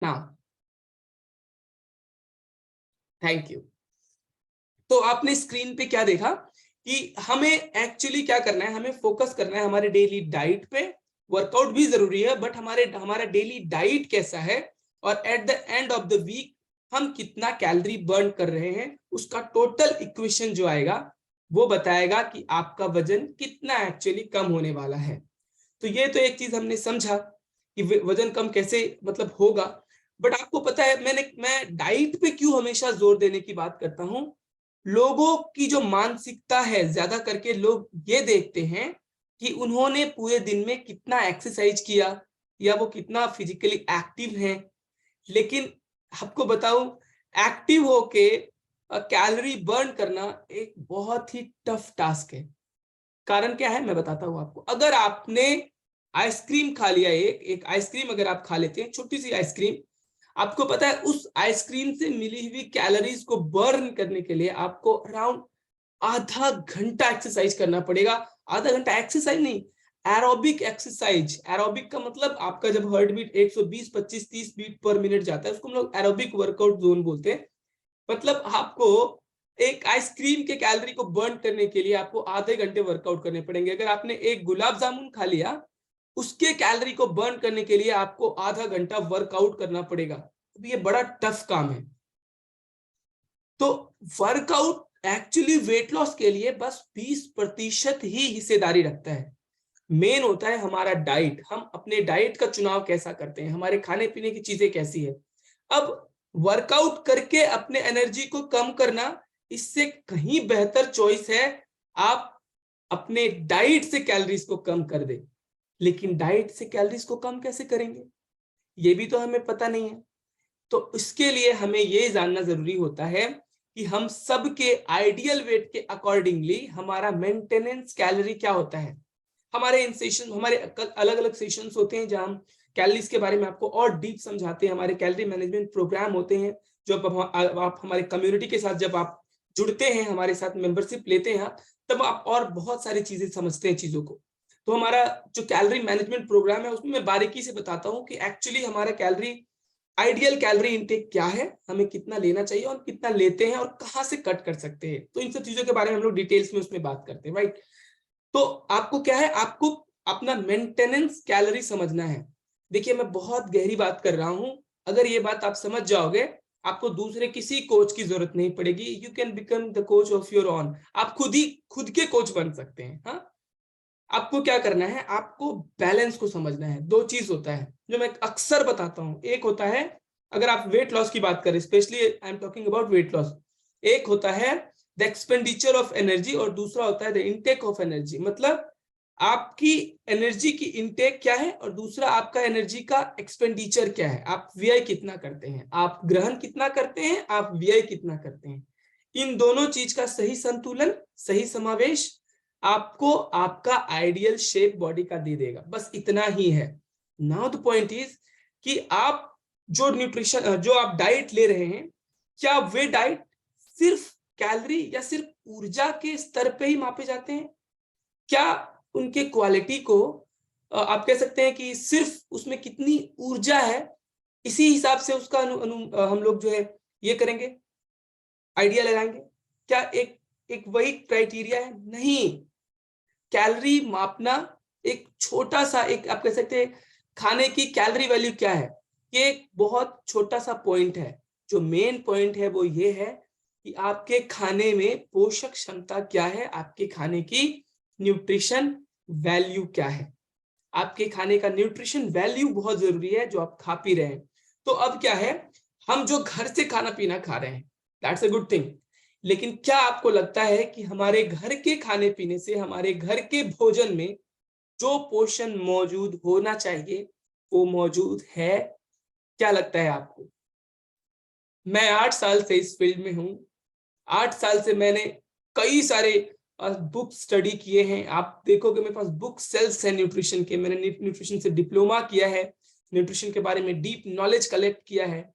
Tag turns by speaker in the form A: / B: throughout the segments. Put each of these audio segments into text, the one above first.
A: Now thank you. तो आपने screen पे क्या देखा कि हमें एक्चुअली क्या करना है, हमें फोकस करना है हमारे डेली डाइट पे। वर्कआउट भी जरूरी है, बट हमारा डेली डाइट कैसा है, और at the end of the week हम कितना कैलोरी बर्न कर रहे हैं, उसका टोटल इक्वेशन जो आएगा वो बताएगा कि आपका वजन कितना एक्चुअली कम होने वाला है। तो ये तो एक चीज हमने समझा कि वजन कम कैसे मतलब होगा। बट आपको पता है मैं डाइट पे क्यों हमेशा जोर देने की बात करता हूं। लोगों की जो मानसिकता है, ज्यादा करके लोग ये देखते हैं कि उन्होंने पूरे दिन में कितना एक्सरसाइज किया या वो कितना फिजिकली एक्टिव है। लेकिन आपको बताऊं, एक्टिव होके कैलोरी बर्न करना एक बहुत ही टफ टास्क है। कारण क्या है मैं बताता हूं आपको। अगर आपने आइसक्रीम खा लिया, एक आइसक्रीम अगर आप खा लेते हैं, छोटी सी आइसक्रीम, आपको पता है उस आइसक्रीम से मिली हुई कैलोरीज को बर्न करने के लिए आपको अराउंड आधा घंटा एक्सरसाइज करना पड़ेगा। आधा घंटा एक्सरसाइज नहीं, एरोबिक एक्सरसाइज। एरोबिक का मतलब आपका जब heart beat 120, 25, 30 beat per minute जाता है, उसको हम लोग एरोबिक वर्कआउट जोन बोलते हैं। मतलब आपको एक आइसक्रीम के कैलोरी को बर्न करने के लिए आपको आधे घंटे वर्कआउट करने पड़ेंगे। अगर आपने एक गुलाब जामुन खा लिया, उसके कैलोरी को बर्न करने के लिए आपको आधा घंटा वर्कआउट करना पड़ेगा। तो ये बड़ा टफ काम है। तो वर्कआउट एक्चुअली वेट लॉस के लिए बस 20% ही हिस्सेदारी रखता है। मेन होता है हमारा डाइट। हम अपने डाइट का चुनाव कैसा करते हैं, हमारे खाने पीने की चीजें कैसी है। अब वर्कआउट करके अपने एनर्जी को कम करना, इससे कहीं बेहतर चॉइस है आप अपने डाइट से कैलोरीज को कम कर दे। लेकिन डाइट से कैलोरीज को कम कैसे करेंगे, ये भी तो हमें पता नहीं है। तो इसके लिए हमें ये जानना जरूरी होता है कि हम सबके आइडियल वेट के अकॉर्डिंगली हमारा मेंटेनेंस कैलोरी क्या होता है। हमारे इन सेशन, हमारे अलग अलग सेशंस होते हैं जहां हम कैलोरीज के बारे में आपको और डीप समझाते हैं। हमारे कैलोरी मैनेजमेंट प्रोग्राम होते हैं जो आप हमारे कम्युनिटी के साथ जब आप जुड़ते हैं, हमारे साथ मेंबरशिप लेते हैं, तब आप और बहुत सारी चीजें समझते हैं चीजों को। तो हमारा जो कैलोरी मैनेजमेंट प्रोग्राम है उसमें मैं बारीकी से बताता हूँ कि एक्चुअली हमारा कैलोरी आइडियल कैलोरी इनटेक क्या है, हमें कितना लेना चाहिए और कितना लेते हैं और कहाँ से कट कर सकते हैं। तो इन सब चीजों के बारे में हम लोग डिटेल्स में उसमें बात करते हैं, राइट। तो आपको क्या है, आपको अपना मेंटेनेंस कैलोरी समझना है। देखिए मैं बहुत गहरी बात कर रहा हूं। अगर ये बात आप समझ जाओगे, आपको दूसरे किसी कोच की जरूरत नहीं पड़ेगी। You can become the coach of your own. आप खुद के कोच बन सकते हैं। हाँ, आपको क्या करना है, आपको बैलेंस को समझना है। दो चीज होता है जो मैं अक्सर बताता हूं। एक होता है, अगर आप वेट लॉस की बात करें, specially I am talking about weight loss, एक होता है द एक्सपेंडिचर ऑफ एनर्जी और दूसरा होता है द इनटेक ऑफ एनर्जी। मतलब आपकी एनर्जी की इनटेक क्या है और दूसरा आपका एनर्जी का एक्सपेंडिचर क्या है। आप व्यय कितना करते हैं, आप ग्रहण कितना करते हैं, आप व्यय कितना करते हैं। इन दोनों चीज का सही संतुलन, सही समावेश आपको आपका आइडियल शेप बॉडी का दे देगा। बस इतना ही है। नाउ द पॉइंट इज कि आप जो न्यूट्रिशन, जो आप डाइट ले रहे हैं, क्या वे डाइट सिर्फ कैलोरी या सिर्फ ऊर्जा के स्तर पे ही मापे जाते हैं? क्या उनके क्वालिटी को आप कह सकते हैं कि सिर्फ उसमें कितनी ऊर्जा है इसी हिसाब से उसका हम लोग जो है ये करेंगे, आइडिया लगाएंगे? क्या एक एक वही क्राइटेरिया है? नहीं। कैलोरी मापना एक छोटा सा, एक आप कह सकते हैं खाने की कैलोरी वैल्यू क्या है, ये एक बहुत छोटा सा पॉइंट है। जो मेन पॉइंट है वो ये है कि आपके खाने में पोषक क्षमता क्या है, आपके खाने की न्यूट्रिशन वैल्यू क्या है। आपके खाने का न्यूट्रिशन वैल्यू बहुत जरूरी है जो आप खा पी रहे हैं। तो अब क्या है, हम जो घर से खाना पीना खा रहे हैं, दैट्स अ गुड थिंग। लेकिन क्या आपको लगता है कि हमारे घर के खाने पीने से, हमारे घर के भोजन में जो पोषण मौजूद होना चाहिए वो मौजूद है? क्या लगता है आपको? मैं 8 साल से इस फील्ड में हूं। 8 साल से मैंने कई सारे बुक स्टडी किए हैं। आप देखोगे मेरे पास बुक सेल्स है न्यूट्रिशन के। मैंने न्यूट्रिशन से डिप्लोमा किया है, न्यूट्रिशन के बारे में डीप नॉलेज कलेक्ट किया है।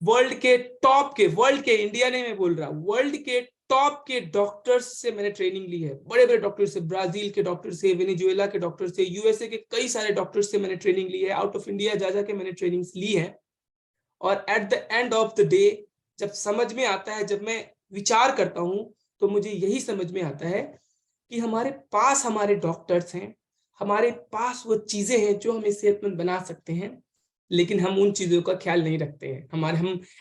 A: वर्ल्ड के टॉप के, वर्ल्ड के, इंडिया नहीं मैं बोल रहा, वर्ल्ड के टॉप के डॉक्टर्स से मैंने ट्रेनिंग ली है। बड़े बड़े डॉक्टर से, ब्राजील के डॉक्टर से, वेनेजुएला के डॉक्टर से, यूएसए के कई सारे डॉक्टर्स से मैंने ट्रेनिंग ली है। आउट ऑफ इंडिया जा जाके मैंने ट्रेनिंग्स ली है। और at the end of the day जब समझ में आता है, जब मैं विचार करता हूं, तो मुझे यही समझ में आता है कि हमारे पास हमारे डॉक्टर्स हैं, हमारे पास वो चीजें हैं जो हमें सेहतमंद बना सकते हैं, लेकिन हम उन चीजों का ख्याल नहीं रखते हैं। हम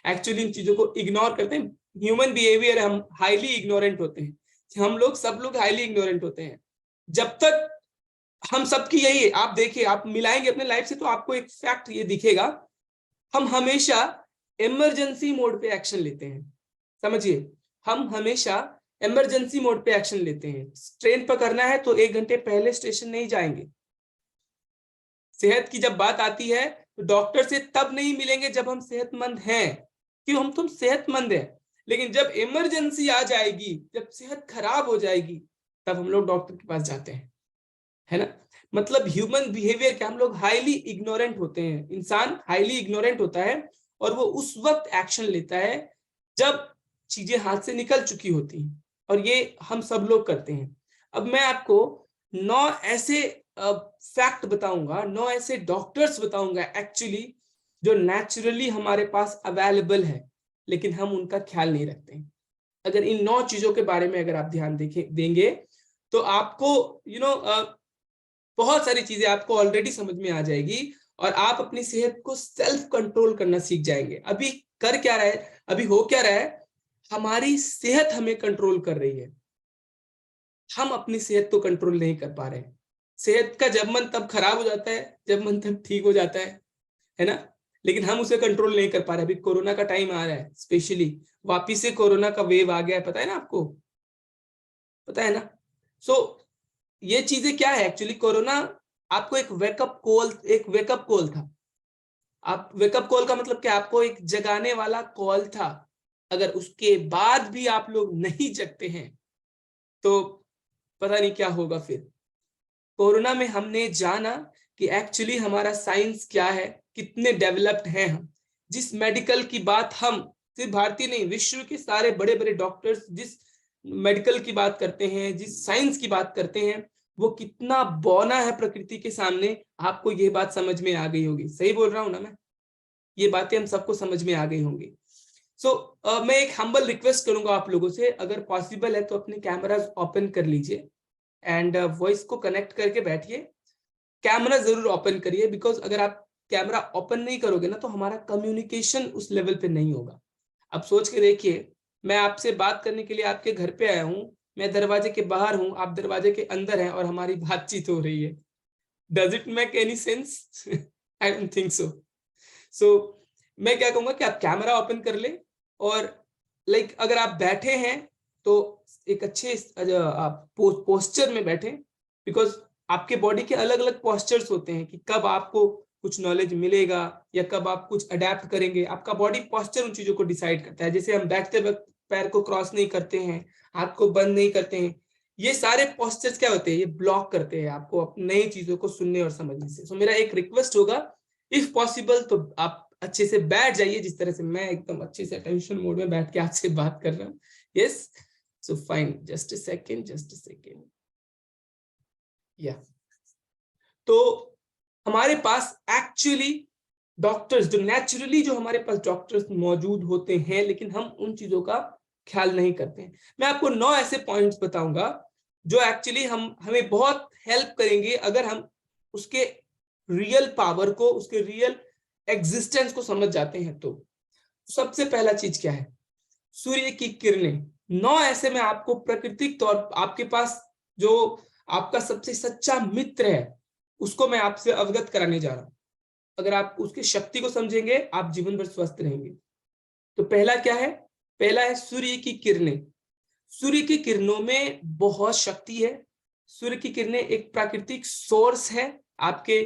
A: एक्चुअली इन चीजों को इग्नोर करते हैं। ह्यूमन बिहेवियर, हम हाईली इग्नोरेंट होते हैं। हम लोग, सब लोग हाईली इग्नोरेंट होते हैं। जब तक हम सबकी यही है, आप देखिए, आप मिलाएंगे अपने लाइफ से तो आपको एक फैक्ट ये दिखेगा, हम हमेशा इमरजेंसी मोड पे एक्शन लेते हैं। समझिए, हम हमेशा इमरजेंसी मोड पे एक्शन लेते हैं। ट्रेन पकड़ना है तो 1 घंटे पहले स्टेशन नहीं जाएंगे। सेहत की जब बात आती है तो डॉक्टर से तब नहीं मिलेंगे जब हम सेहतमंद हैं, क्यों, हम तुम सेहतमंद हैं। लेकिन जब इमरजेंसी आ जाएगी, जब सेहत खराब हो जाएगी, तब हम लोग डॉक्टर के पास जाते हैं, है ना। मतलब ह्यूमन बिहेवियर क्या, हम लोग हाईली इग्नोरेंट होते हैं। इंसान हाईली इग्नोरेंट होता है और वो उस वक्त एक्शन लेता है जब चीजें हाथ से निकल चुकी होती हैं, और ये हम सब लोग करते हैं। अब मैं आपको 9 ऐसे फैक्ट बताऊंगा, 9 ऐसे डॉक्टर्स बताऊंगा एक्चुअली, जो नेचुरली हमारे पास अवेलेबल है, लेकिन हम उनका ख्याल नहीं रखते हैं। अगर इन 9 चीजों के बारे में अगर आप ध्यान देंगे तो आपको बहुत सारी चीजें आपको ऑलरेडी समझ में आ जाएगी, और आप अपनी सेहत को सेल्फ कंट्रोल करना सीख जाएंगे। अभी कर क्या रहा है, अभी हो क्या रहा है, हमारी सेहत हमें कंट्रोल कर रही है, हम अपनी सेहत को कंट्रोल नहीं कर पा रहे हैं। सेहत का जब मन तब खराब हो जाता है, जब मन तब ठीक हो जाता है ना। लेकिन हम उसे कंट्रोल नहीं कर पा रहे। अभी कोरोना का टाइम आ रहा है, स्पेशली वापिस से कोरोना का वेव आ गया है, पता है ना आपको, पता है ना। सो ये चीजें क्या है एक्चुअली, कोरोना आपको एक वेकअप कॉल था। आप वेकअप कॉल का मतलब क्या, आपको एक जगाने वाला कॉल था। अगर उसके बाद भी आप लोग नहीं जगते हैं तो पता नहीं क्या होगा फिर। कोरोना में हमने जाना कि एक्चुअली हमारा साइंस क्या है, कितने डेवलप्ड हैं हम। जिस मेडिकल की बात हम, सिर्फ भारतीय नहीं, विश्व के सारे बड़े बड़े डॉक्टर्स जिस मेडिकल की बात करते हैं, जिस साइंस की बात करते हैं, वो कितना बौना है प्रकृति के सामने। आपको ये बात समझ में आ गई होगी, सही बोल रहा हूं ना मैं, ये बातें हम सबको समझ में आ गई होंगी। मैं एक हम्बल रिक्वेस्ट करूंगा आप लोगों से, अगर पॉसिबल है तो अपने कैमरास ओपन कर लीजिए एंड वॉइस को कनेक्ट करके बैठिए। कैमरा जरूर ओपन करिए, बिकॉज अगर आप कैमरा ओपन नहीं करोगे ना तो हमारा कम्युनिकेशन उस लेवल पे नहीं होगा। अब सोच के देखिए, मैं आपसे बात करने के लिए आपके घर पे आया हूँ, मैं दरवाजे के बाहर हूँ, आप दरवाजे के अंदर हैं और हमारी बातचीत हो रही है। Does it make any sense? I don't think so. So मैं क्या कहूंगा कि आप कैमरा ओपन कर ले, और अगर आप बैठे हैं तो एक अच्छे आप पोस्चर में बैठे, बिकॉज आपके बॉडी के अलग अलग पोस्चर्स होते हैं कि कब आपको कुछ नॉलेज मिलेगा या कब आप कुछ अडेप्ट करेंगे। आपका बॉडी पोस्चर उन चीजों को डिसाइड करता है। जैसे हम बैठते वक्त पैर को क्रॉस नहीं करते हैं, हाथ को बंद नहीं करते हैं, ये सारे पोस्चर्स क्या होते हैं, ये ब्लॉक करते हैं आपको नई चीजों को सुनने और समझने से। सो मेरा एक रिक्वेस्ट होगा, इफ पॉसिबल तो आप अच्छे से बैठ जाइए, जिस तरह से मैं एकदम अच्छे से अटेंशन मोड में बैठ के आपसे बात कर रहा हूँ। Yes, so fine, just a second. या तो हमारे पास एक्चुअली डॉक्टर्स, जो नेचुरली जो हमारे पास डॉक्टर्स मौजूद होते हैं, लेकिन हम उन चीजों का ख्याल नहीं करते हैं। मैं आपको 9 ऐसे पॉइंट्स बताऊंगा जो एक्चुअली हमें बहुत हेल्प करेंगे अगर हम उसके रियल पावर को, उसके रियल एग्जिस्टेंस को समझ जाते हैं। तो सबसे पहला चीज क्या है, सूर्य की किरणें। 9 ऐसे में आपको प्राकृतिक तौर, आपके पास जो आपका सबसे सच्चा मित्र है उसको मैं आपसे अवगत कराने जा रहा हूं। अगर आप उसकी शक्ति को समझेंगे, आप जीवन भर स्वस्थ रहेंगे। तो पहला क्या है, पहला है सूर्य की किरणें। सूर्य की किरणों में बहुत शक्ति है। सूर्य की किरणें एक प्राकृतिक सोर्स है आपके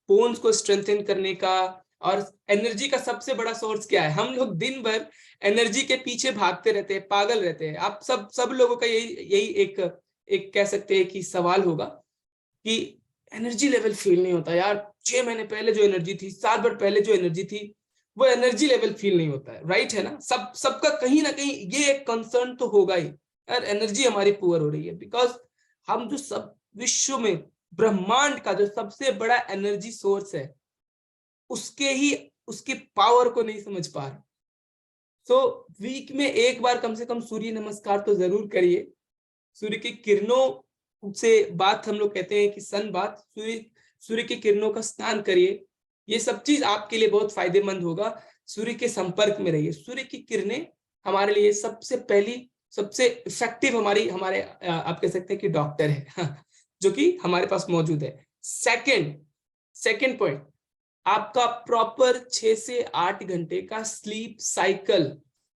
A: बोन्स को स्ट्रेंथन करने का। और एनर्जी का सबसे बड़ा सोर्स क्या है, हम लोग दिन भर एनर्जी के पीछे भागते रहते हैं, पागल रहते हैं। आप सब लोगों का यही एक कह सकते हैं कि सवाल होगा कि एनर्जी लेवल फील नहीं होता यार। 6 महीने पहले जो एनर्जी थी, 7 बार पहले जो एनर्जी थी, वो एनर्जी लेवल फील नहीं होता है, राइट है ना। सबका कहीं ना कहीं ये एक कंसर्न तो होगा ही, यार एनर्जी हमारी पुअर हो रही है। बिकॉज हम जो सब विश्व में, ब्रह्मांड का जो सबसे बड़ा एनर्जी सोर्स है, उसके ही उसके पावर को नहीं समझ पा रहे। तो वीक में एक बार कम से कम सूर्य नमस्कार तो जरूर करिए। सूर्य की किरणों से बात हम लोग कहते हैं कि सन बात, सूर्य की किरणों का स्नान करिए। ये सब चीज आपके लिए बहुत फायदेमंद होगा। सूर्य के संपर्क में रहिए। सूर्य की किरणें हमारे लिए सबसे पहली, सबसे इफेक्टिव हमारे आप कह सकते हैं कि डॉक्टर है जो कि हमारे पास मौजूद है। सेकंड पॉइंट, आपका प्रॉपर 6 से 8 घंटे का sleep cycle.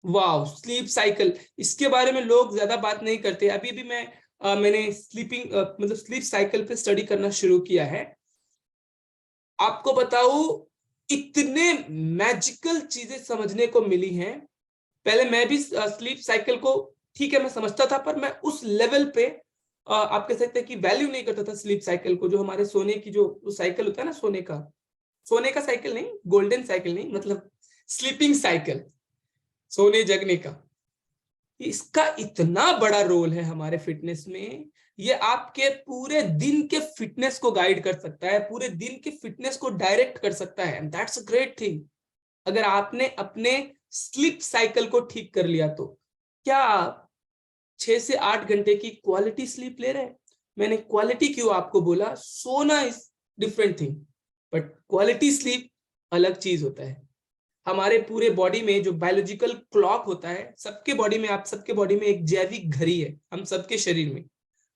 A: Wow, sleep cycle, इसके बारे में लोग ज्यादा बात नहीं करते। अभी भी मैंने स्लीप साइकिल पे स्टडी करना शुरू किया है। आपको बताऊं, इतने मैजिकल चीजें समझने को मिली हैं। पहले मैं भी स्लीप साइकिल को, ठीक है, मैं समझता था, पर मैं उस लेवल पे आप कह सकते हैं कि वैल्यू नहीं करता था स्लीप साइकिल को। जो हमारे सोने की जो साइकिल होता है ना, सोने का साइकिल नहीं, गोल्डन साइकिल नहीं, मतलब स्लीपिंग साइकिल, सोने जगने का। इसका इतना बड़ा रोल है हमारे फिटनेस में। ये आपके पूरे दिन के फिटनेस को गाइड कर सकता है, पूरे दिन के फिटनेस को डायरेक्ट कर सकता है। And that's a great thing. अगर आपने अपने स्लीप साइकिल को ठीक कर लिया तो क्या आप 6 से 8 घंटे की क्वालिटी स्लीप ले रहे हैं? मैंने क्वालिटी क्यों आपको बोला, सोना is different thing, but quality sleep अलग चीज होता है। हमारे पूरे बॉडी में जो बायोलॉजिकल क्लॉक होता है, सबके बॉडी में, आप सबके बॉडी में एक जैविक घड़ी है, हम सबके शरीर में,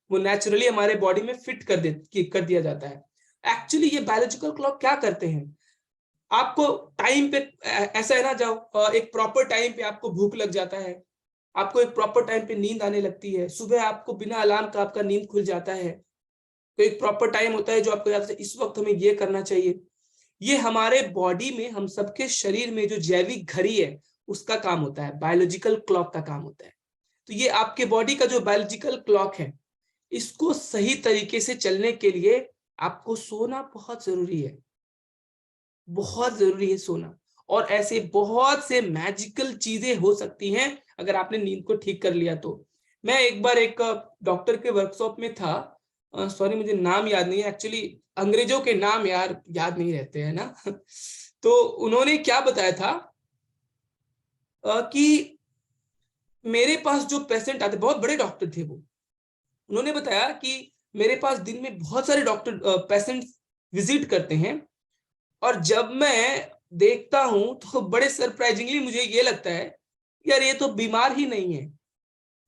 A: वो नेचुरली हमारे बॉडी में फिट कर दिया जाता है। एक्चुअली ये बायोलॉजिकल क्लॉक क्या करते हैं, आपको टाइम पे, ऐसा है ना, जाओ एक प्रॉपर टाइम पे आपको भूख लग जाता है, आपको एक प्रॉपर टाइम पे नींद आने लगती है, सुबह आपको बिना अलार्म का आपका नींद खुल जाता है। तो एक प्रॉपर टाइम होता है जो आपको याद है, इस वक्त हमें ये करना चाहिए। ये हमारे बॉडी में, हम सबके शरीर में जो जैविक घड़ी है उसका काम होता है, बायोलॉजिकल क्लॉक का काम होता है। तो ये आपके बॉडी का जो बायोलॉजिकल क्लॉक है, इसको सही तरीके से चलने के लिए आपको सोना बहुत जरूरी है, बहुत जरूरी है सोना। और ऐसे बहुत से मैजिकल चीजें हो सकती हैं अगर आपने नींद को ठीक कर लिया तो। मैं एक बार एक डॉक्टर के वर्कशॉप में था, सॉरी मुझे नाम याद नहीं है एक्चुअली, अंग्रेजों के नाम यार याद नहीं रहते हैं ना तो उन्होंने क्या बताया था कि मेरे पास जो पेशेंट आते, बहुत बड़े डॉक्टर थे वो, उन्होंने बताया कि मेरे पास दिन में बहुत सारे डॉक्टर पेशेंट विजिट करते हैं, और जब मैं देखता हूं तो बड़े सरप्राइजिंगली मुझे ये लगता है, यार ये तो बीमार ही नहीं है।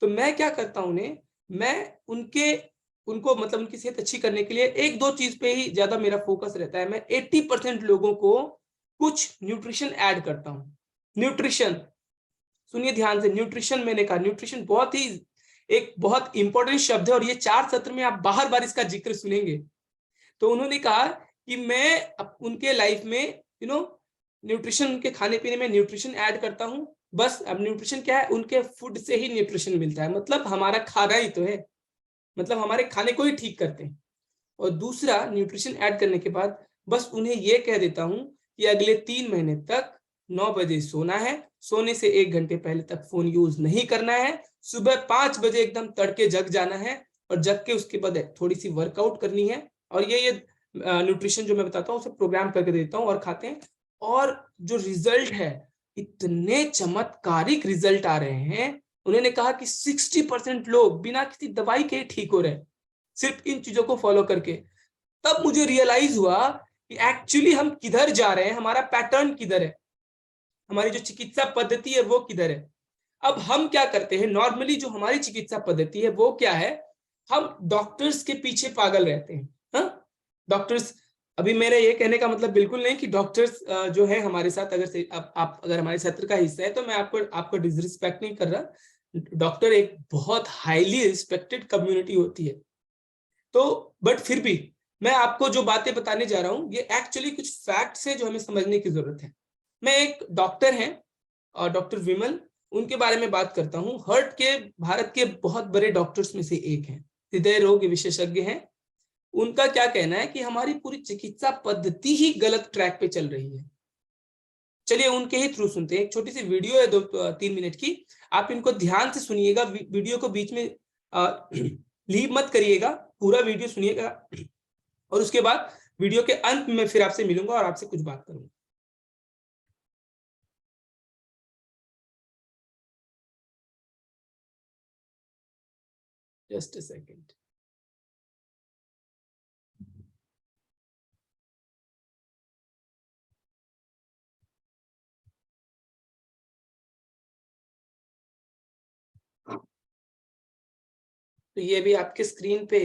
A: तो मैं क्या करता हूं उन्हें, मैं उनको मतलब उनकी सेहत अच्छी करने के लिए एक दो चीज पे ही ज्यादा मेरा फोकस रहता है। मैं 80% लोगों को कुछ न्यूट्रिशन ऐड करता हूं। न्यूट्रिशन, सुनिए ध्यान से, न्यूट्रिशन, मैंने कहा न्यूट्रिशन बहुत ही एक बहुत इंपॉर्टेंट शब्द है, और ये 4 सत्र में आप बार बार इसका जिक्र सुनेंगे। तो उन्होंने कहा कि मैं उनके लाइफ में न्यूट्रिशन, उनके खाने पीने में न्यूट्रिशन ऐड करता हूं। बस अब न्यूट्रिशन क्या है, उनके फूड से ही न्यूट्रिशन मिलता है, मतलब हमारा खाना ही तो है, मतलब हमारे खाने को ही ठीक करते हैं। और दूसरा, न्यूट्रिशन ऐड करने के बाद बस उन्हें यह कह देता हूं कि अगले 3 महीने तक 9 बजे सोना है, सोने से 1 घंटे पहले तक फोन यूज नहीं करना है, सुबह 5 बजे एकदम तड़के जग जाना है, और जग के उसके बाद थोड़ी सी वर्कआउट करनी है। और ये न्यूट्रिशन जो मैं बताता हूँ उसे प्रोग्राम करके देता हूँ और खाते हैं। और जो रिजल्ट है, इतने चमत्कारिक रिजल्ट आ रहे हैं। उन्होंने कहा कि 60% लोग बिना किसी दवाई के ठीक हो रहे हैं, सिर्फ इन चीजों को फॉलो करके। तब मुझे रियलाइज हुआ कि एक्चुअली हम किधर जा रहे हैं, हमारा पैटर्न किधर है, हमारी जो चिकित्सा पद्धति है वो किधर है। अब हम क्या करते हैं, नॉर्मली जो हमारी चिकित्सा पद्धति है वो क्या है, हम डॉक्टर्स के पीछे पागल रहते हैं। हाँ, डॉक्टर्स, अभी मेरे ये कहने का मतलब बिल्कुल नहीं कि डॉक्टर्स जो है हमारे साथ, अगर से आप अगर हमारे सत्र का हिस्सा है तो मैं आपको डिसरिस्पेक्ट नहीं कर रहा। डॉक्टर एक बहुत हाईली रिस्पेक्टेड कम्युनिटी होती है। तो बट फिर भी मैं आपको जो बातें बताने जा रहा हूं, ये एक्चुअली कुछ फैक्ट्स है जो हमें समझने की जरूरत है। मैं एक डॉक्टर हैं, डॉक्टर विमल, उनके बारे में बात करता हूं। हार्ट के भारत के बहुत बड़े डॉक्टर्स में से एक हैं, हृदय रोग विशेषज्ञ हैं। उनका क्या कहना है कि हमारी पूरी चिकित्सा पद्धति ही गलत ट्रैक पे चल रही है। चलिए उनके ही थ्रू सुनते हैं। एक छोटी सी वीडियो है 2-3 मिनट की, आप इनको ध्यान से सुनिएगा, वीडियो को बीच में लीव मत करिएगा, पूरा वीडियो सुनिएगा, और उसके बाद वीडियो के अंत में फिर आपसे मिलूंगा और आपसे कुछ बात करूंगा। Just a second. तो ये भी आपके स्क्रीन पे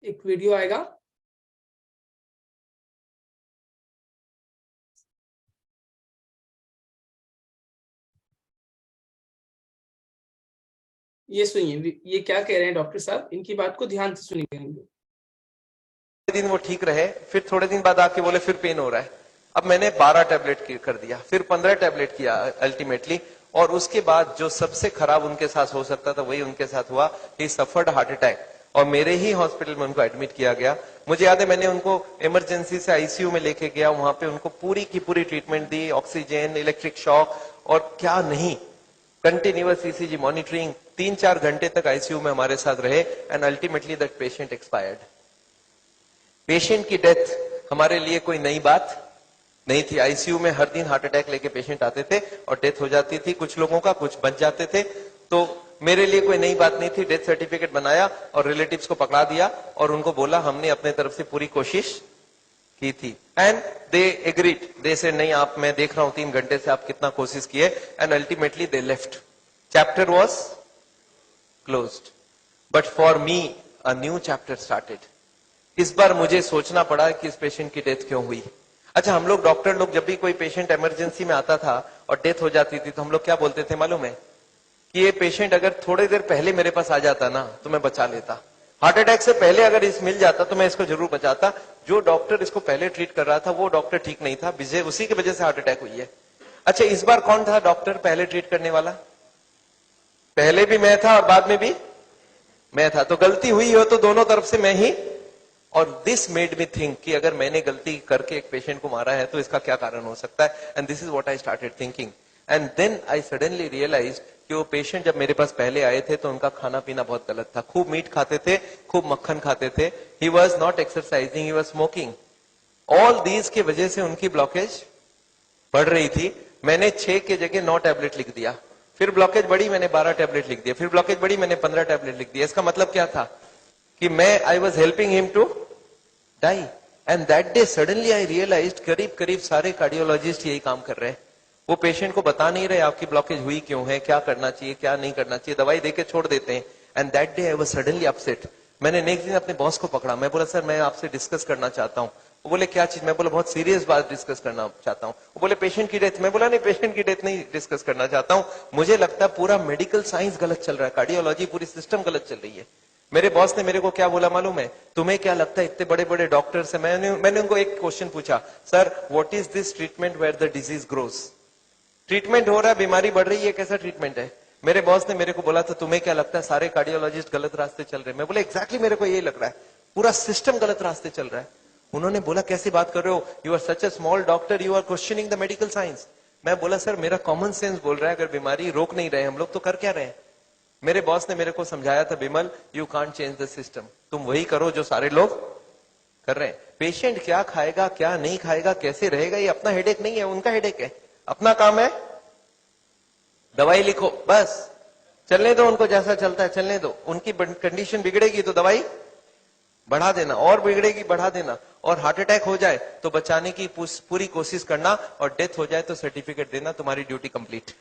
A: एक वीडियो आएगा। ये सुनिए, ये क्या कह रहे हैं डॉक्टर साहब, इनकी बात को ध्यान से सुनिए।
B: दिन वो ठीक रहे, फिर थोड़े दिन बाद आके बोले फिर पेन हो रहा है। अब मैंने 12 टैबलेट कर दिया, फिर 15 टैबलेट किया अल्टीमेटली, और उसके बाद जो सबसे खराब उनके साथ हो सकता था वही उनके साथ हुआ। ही सफर्ड हार्ट अटैक, और मेरे ही हॉस्पिटल में उनको एडमिट किया गया। मुझे याद है मैंने उनको इमरजेंसी से आईसीयू में लेके गया, वहां पे उनको पूरी की पूरी ट्रीटमेंट दी, ऑक्सीजन, इलेक्ट्रिक शॉक और क्या नहीं, कंटिन्यूअस ईसीजी मॉनिटरिंग। 3-4 घंटे तक आईसीयू में हमारे साथ रहे, and ultimately that patient expired. Patient की डेथ हमारे लिए कोई नई बात नहीं थी। आईसीयू में हर दिन हार्ट अटैक लेके पेशेंट आते थे और डेथ हो जाती थी, कुछ लोगों का, कुछ बच जाते थे। तो मेरे लिए कोई नई बात नहीं थी। डेथ सर्टिफिकेट बनाया और रिलेटिव्स को पकड़ा दिया और उनको बोला हमने अपने तरफ से पूरी कोशिश की थी, एंड दे एग्रीड। दे से नहीं, आप, मैं देख रहा हूं 3 घंटे से आप कितना कोशिश किए, and ultimately they left. Chapter was closed, but for me a new chapter started. इस बार मुझे सोचना पड़ा कि इस पेशेंट की डेथ क्यों हुई। अच्छा, हम लोग डॉक्टर लोग जब भी कोई पेशेंट इमरजेंसी में आता था और डेथ हो जाती थी तो हम लोग क्या बोलते थे मालूम है, कि ये पेशेंट अगर थोड़ी देर पहले मेरे पास आ जाता ना तो मैं बचा लेता। हार्ट अटैक से पहले अगर इस मिल जाता तो मैं इसको जरूर बचाता। जो डॉक्टर इसको पहले ट्रीट कर रहा था वो डॉक्टर ठीक नहीं था, उसी की वजह से हार्ट अटैक हुई है। अच्छा, इस बार कौन था डॉक्टर पहले ट्रीट करने वाला? पहले भी मैं था और बाद में भी मैं था, तो गलती हुई हो तो दोनों तरफ से मैं ही। और दिस मेड मी थिंक कि अगर मैंने गलती करके एक पेशेंट को मारा है तो इसका क्या कारण हो सकता है, and this is what I started thinking. And then I suddenly realised कि वो पेशेंट जब मेरे पास पहले आए थे तो उनका खाना पीना बहुत गलत था। खूब मीट खाते थे, खूब मक्खन खाते थे, he was not exercising, he was smoking. All these की वजह से उनकी ब्लॉकेज बढ़ रही थी। मैंने 6 के जगह 9 टैबलेट लिख दिया, फिर ब्लॉकेज बढ़ी, मैंने 12 टैबलेट लिख दिया, फिर ब्लॉकेज बढ़ी, मैंने 15 टैबलेट लिख दिया। इसका मतलब क्या था कि मैं, I was helping him to die. And that day suddenly I realised करीब करीब सारे कार्डियोलॉजिस्ट यही काम कर रहे हैं। वो पेशेंट को बता नहीं रहे आपकी ब्लॉकेज हुई क्यों है, क्या करना चाहिए, क्या नहीं करना चाहिए, दवाई देके छोड़ देते हैं। And that day I was suddenly upset. मैंने नेक्स्ट दिन अपने बॉस को पकड़ा, मैं बोला सर मैं आपसे डिस्कस करना चाहता हूँ। वो बोले क्या चीज? मैं बोला बहुत सीरियस बात डिस्कस करना चाहता हूँ। वो बोले पेशेंट की डेथ। मैं बोला नहीं, पेशेंट की डेथ नहीं डिस्कस करना चाहता हूँ, मुझे लगता है पूरा मेडिकल साइंस गलत चल रहा है, कार्डियोलॉजी पूरी सिस्टम गलत चल रही है। मेरे बॉस ने मेरे को क्या बोला मालूम है, तुम्हें क्या लगता है इतने बड़े बड़े डॉक्टर्स हैं। मैंने उनको एक क्वेश्चन पूछा, sir what is this treatment where the disease grows? Treatment हो रहा है, बीमारी बढ़ रही है, कैसा ट्रीटमेंट है? मेरे बॉस ने मेरे को बोला था तुम्हें क्या लगता है सारे कार्डियोलॉजिस्ट गलत रास्ते चल रहे हैं? मैं बोला एग्जैक्टली मेरे को यही लग रहा है, पूरा सिस्टम गलत रास्ते चल रहा है। उन्होंने बोला कैसी बात कर रहे हो, you are such a small doctor, you are questioning the medical science. मैं बोला सर मेरा कॉमन सेंस बोल रहा है अगर बीमारी रोक नहीं रहे हम लोग तो कर क्या रहे हैं? मेरे बॉस ने मेरे को समझाया था, Bimal you can't change the system, तुम वही करो जो सारे लोग कर रहे हैं। पेशेंट क्या खाएगा, क्या नहीं खाएगा, कैसे रहेगा, ये अपना हेडेक नहीं है, उनका हेडेक है। अपना काम है दवाई लिखो, बस चलने दो उनको, जैसा चलता है चलने दो। उनकी कंडीशन बिगड़ेगी तो दवाई बढ़ा देना, और बिगड़ेगी बढ़ा देना, और हार्ट अटैक हो जाए तो बचाने की पूरी कोशिश करना, और डेथ हो जाए तो सर्टिफिकेट देना, तुम्हारी duty complete.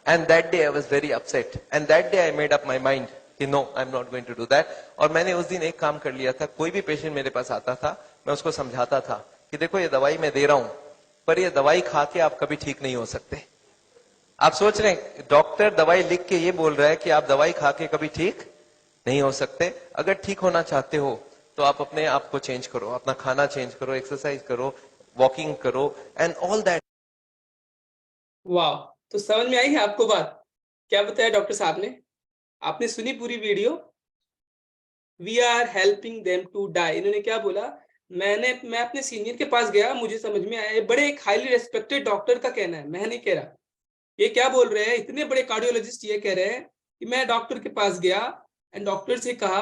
B: And that day I was very upset. And that day I made up my mind कि no, I'm not going to do that. और मैंने उस दिन एक काम कर लिया था, कोई भी पेशेंट मेरे पास आता था मैं उसको समझाता था कि देखो ये दवाई मैं दे रहा हूं, पर ये दवाई खा के आप कभी ठीक नहीं हो सकते। आप सोच रहे हैं डॉक्टर दवाई लिख के ये बोल रहा है कि आप दवाई खा के कभी ठीक नहीं हो सकते। अगर ठीक होना चाहते हो तो आप अपने आप को चेंज करो, अपना खाना चेंज करो, एक्सरसाइज करो, वॉकिंग करो, एंड ऑल दैट।
A: वाह, तो समझ में आई है आपको बात? क्या बताया डॉक्टर साहब ने? आपने सुनी पूरी video? We are helping them to die. इन्होंने क्या बोला? मैं अपने सीनियर के पास गया, मुझे समझ में आया, बड़े एक हाईली रेस्पेक्टेड डॉक्टर का कहना है, मैं नहीं कह रहा। ये क्या बोल रहे हैं, इतने बड़े कार्डियोलॉजिस्ट ये कह रहे हैं कि मैं डॉक्टर के पास गया एंड डॉक्टर से कहा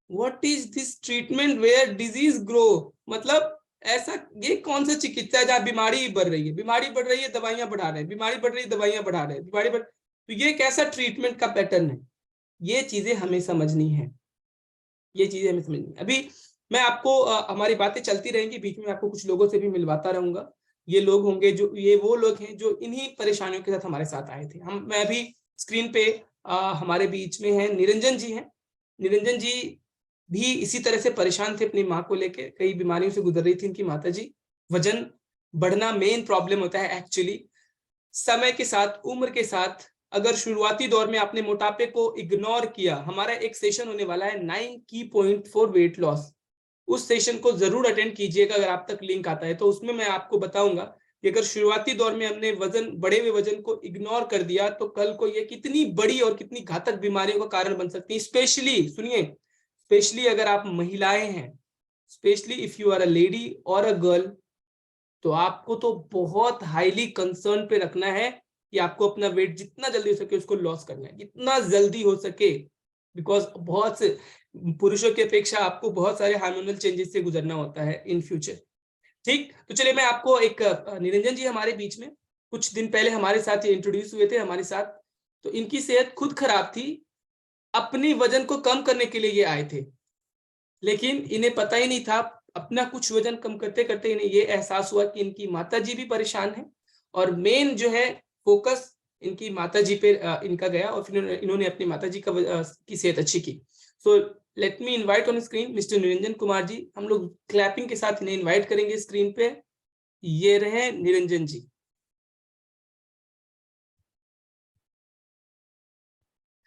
A: what is this treatment where disease grow. मतलब ऐसा ये कौन सा चिकित्सा है जहाँ बीमारी बढ़ रही है, बीमारी बढ़ रही है दवाइयां बढ़ा रहे हैं, बीमारी बढ़ रही है दवाइयां बढ़ा रहे हैं, बीमारी बढ़, तो ये कैसा ट्रीटमेंट का पैटर्न है? ये चीजें हमें समझनी है, ये चीजें हमें समझनी है। अभी मैं आपको हमारी बातें चलती रहेंगी, बीच में आपको कुछ लोगों से भी मिलवाता रहूंगा। ये लोग होंगे जो, ये वो लोग हैं जो इन्हीं परेशानियों के साथ हमारे साथ आए थे। मैं अभी स्क्रीन पे हमारे बीच में है निरंजन जी हैं। निरंजन जी भी इसी तरह से परेशान थे अपनी माँ को लेके, कई बीमारियों से गुजर रही थी इनकी माता जी। वजन बढ़ना मेन प्रॉब्लम होता है एक्चुअली। समय के साथ, उम्र के साथ, अगर शुरुआती दौर में आपने मोटापे को इग्नोर किया, हमारा एक सेशन होने वाला है 9 की पॉइंट फॉर वेट लॉस, उस सेशन को जरूर अटेंड कीजिएगा अगर आप तक लिंक आता है तो। उसमें मैं आपको बताऊंगा कि अगर शुरुआती दौर में हमने वजन, बढ़े हुए वजन को इग्नोर कर दिया तो कल को ये कितनी बड़ी और कितनी घातक बीमारियों का कारण बन सकती है। स्पेशली सुनिए, स्पेशली अगर आप महिलाएं हैं, specially if you are a lady और अ गर्ल, तो आपको तो बहुत हाईली कंसर्न पे रखना है कि आपको अपना वेट जितना जल्दी हो सके उसको लॉस करना है, जितना जल्दी हो सके, बिकॉज बहुत से पुरुषों की अपेक्षा आपको बहुत सारे हार्मोनल चेंजेस से गुजरना होता है इन फ्यूचर। ठीक, तो चलिए मैं आपको एक, निरंजन जी हमारे बीच में कुछ दिन पहले हमारे साथ ये इंट्रोड्यूस हुए थे हमारे साथ। तो इनकी सेहत खुद खराब थी, अपनी वजन को कम करने के लिए ये आए थे, लेकिन इन्हें पता ही नहीं था। अपना कुछ वजन कम करते करते इन्हें ये एहसास हुआ कि इनकी माता जी भी परेशान है, और मेन जो है फोकस इनकी माता जी पे इनका गया, और फिर इन्होंने अपनी माता जी की सेहत अच्छी की। So let me invite on screen Mr Niranjan Kumar ji. हम लोग क्लैपिंग के साथ इन्हें इनवाइट करेंगे स्क्रीन पे। ये रहे निरंजन जी।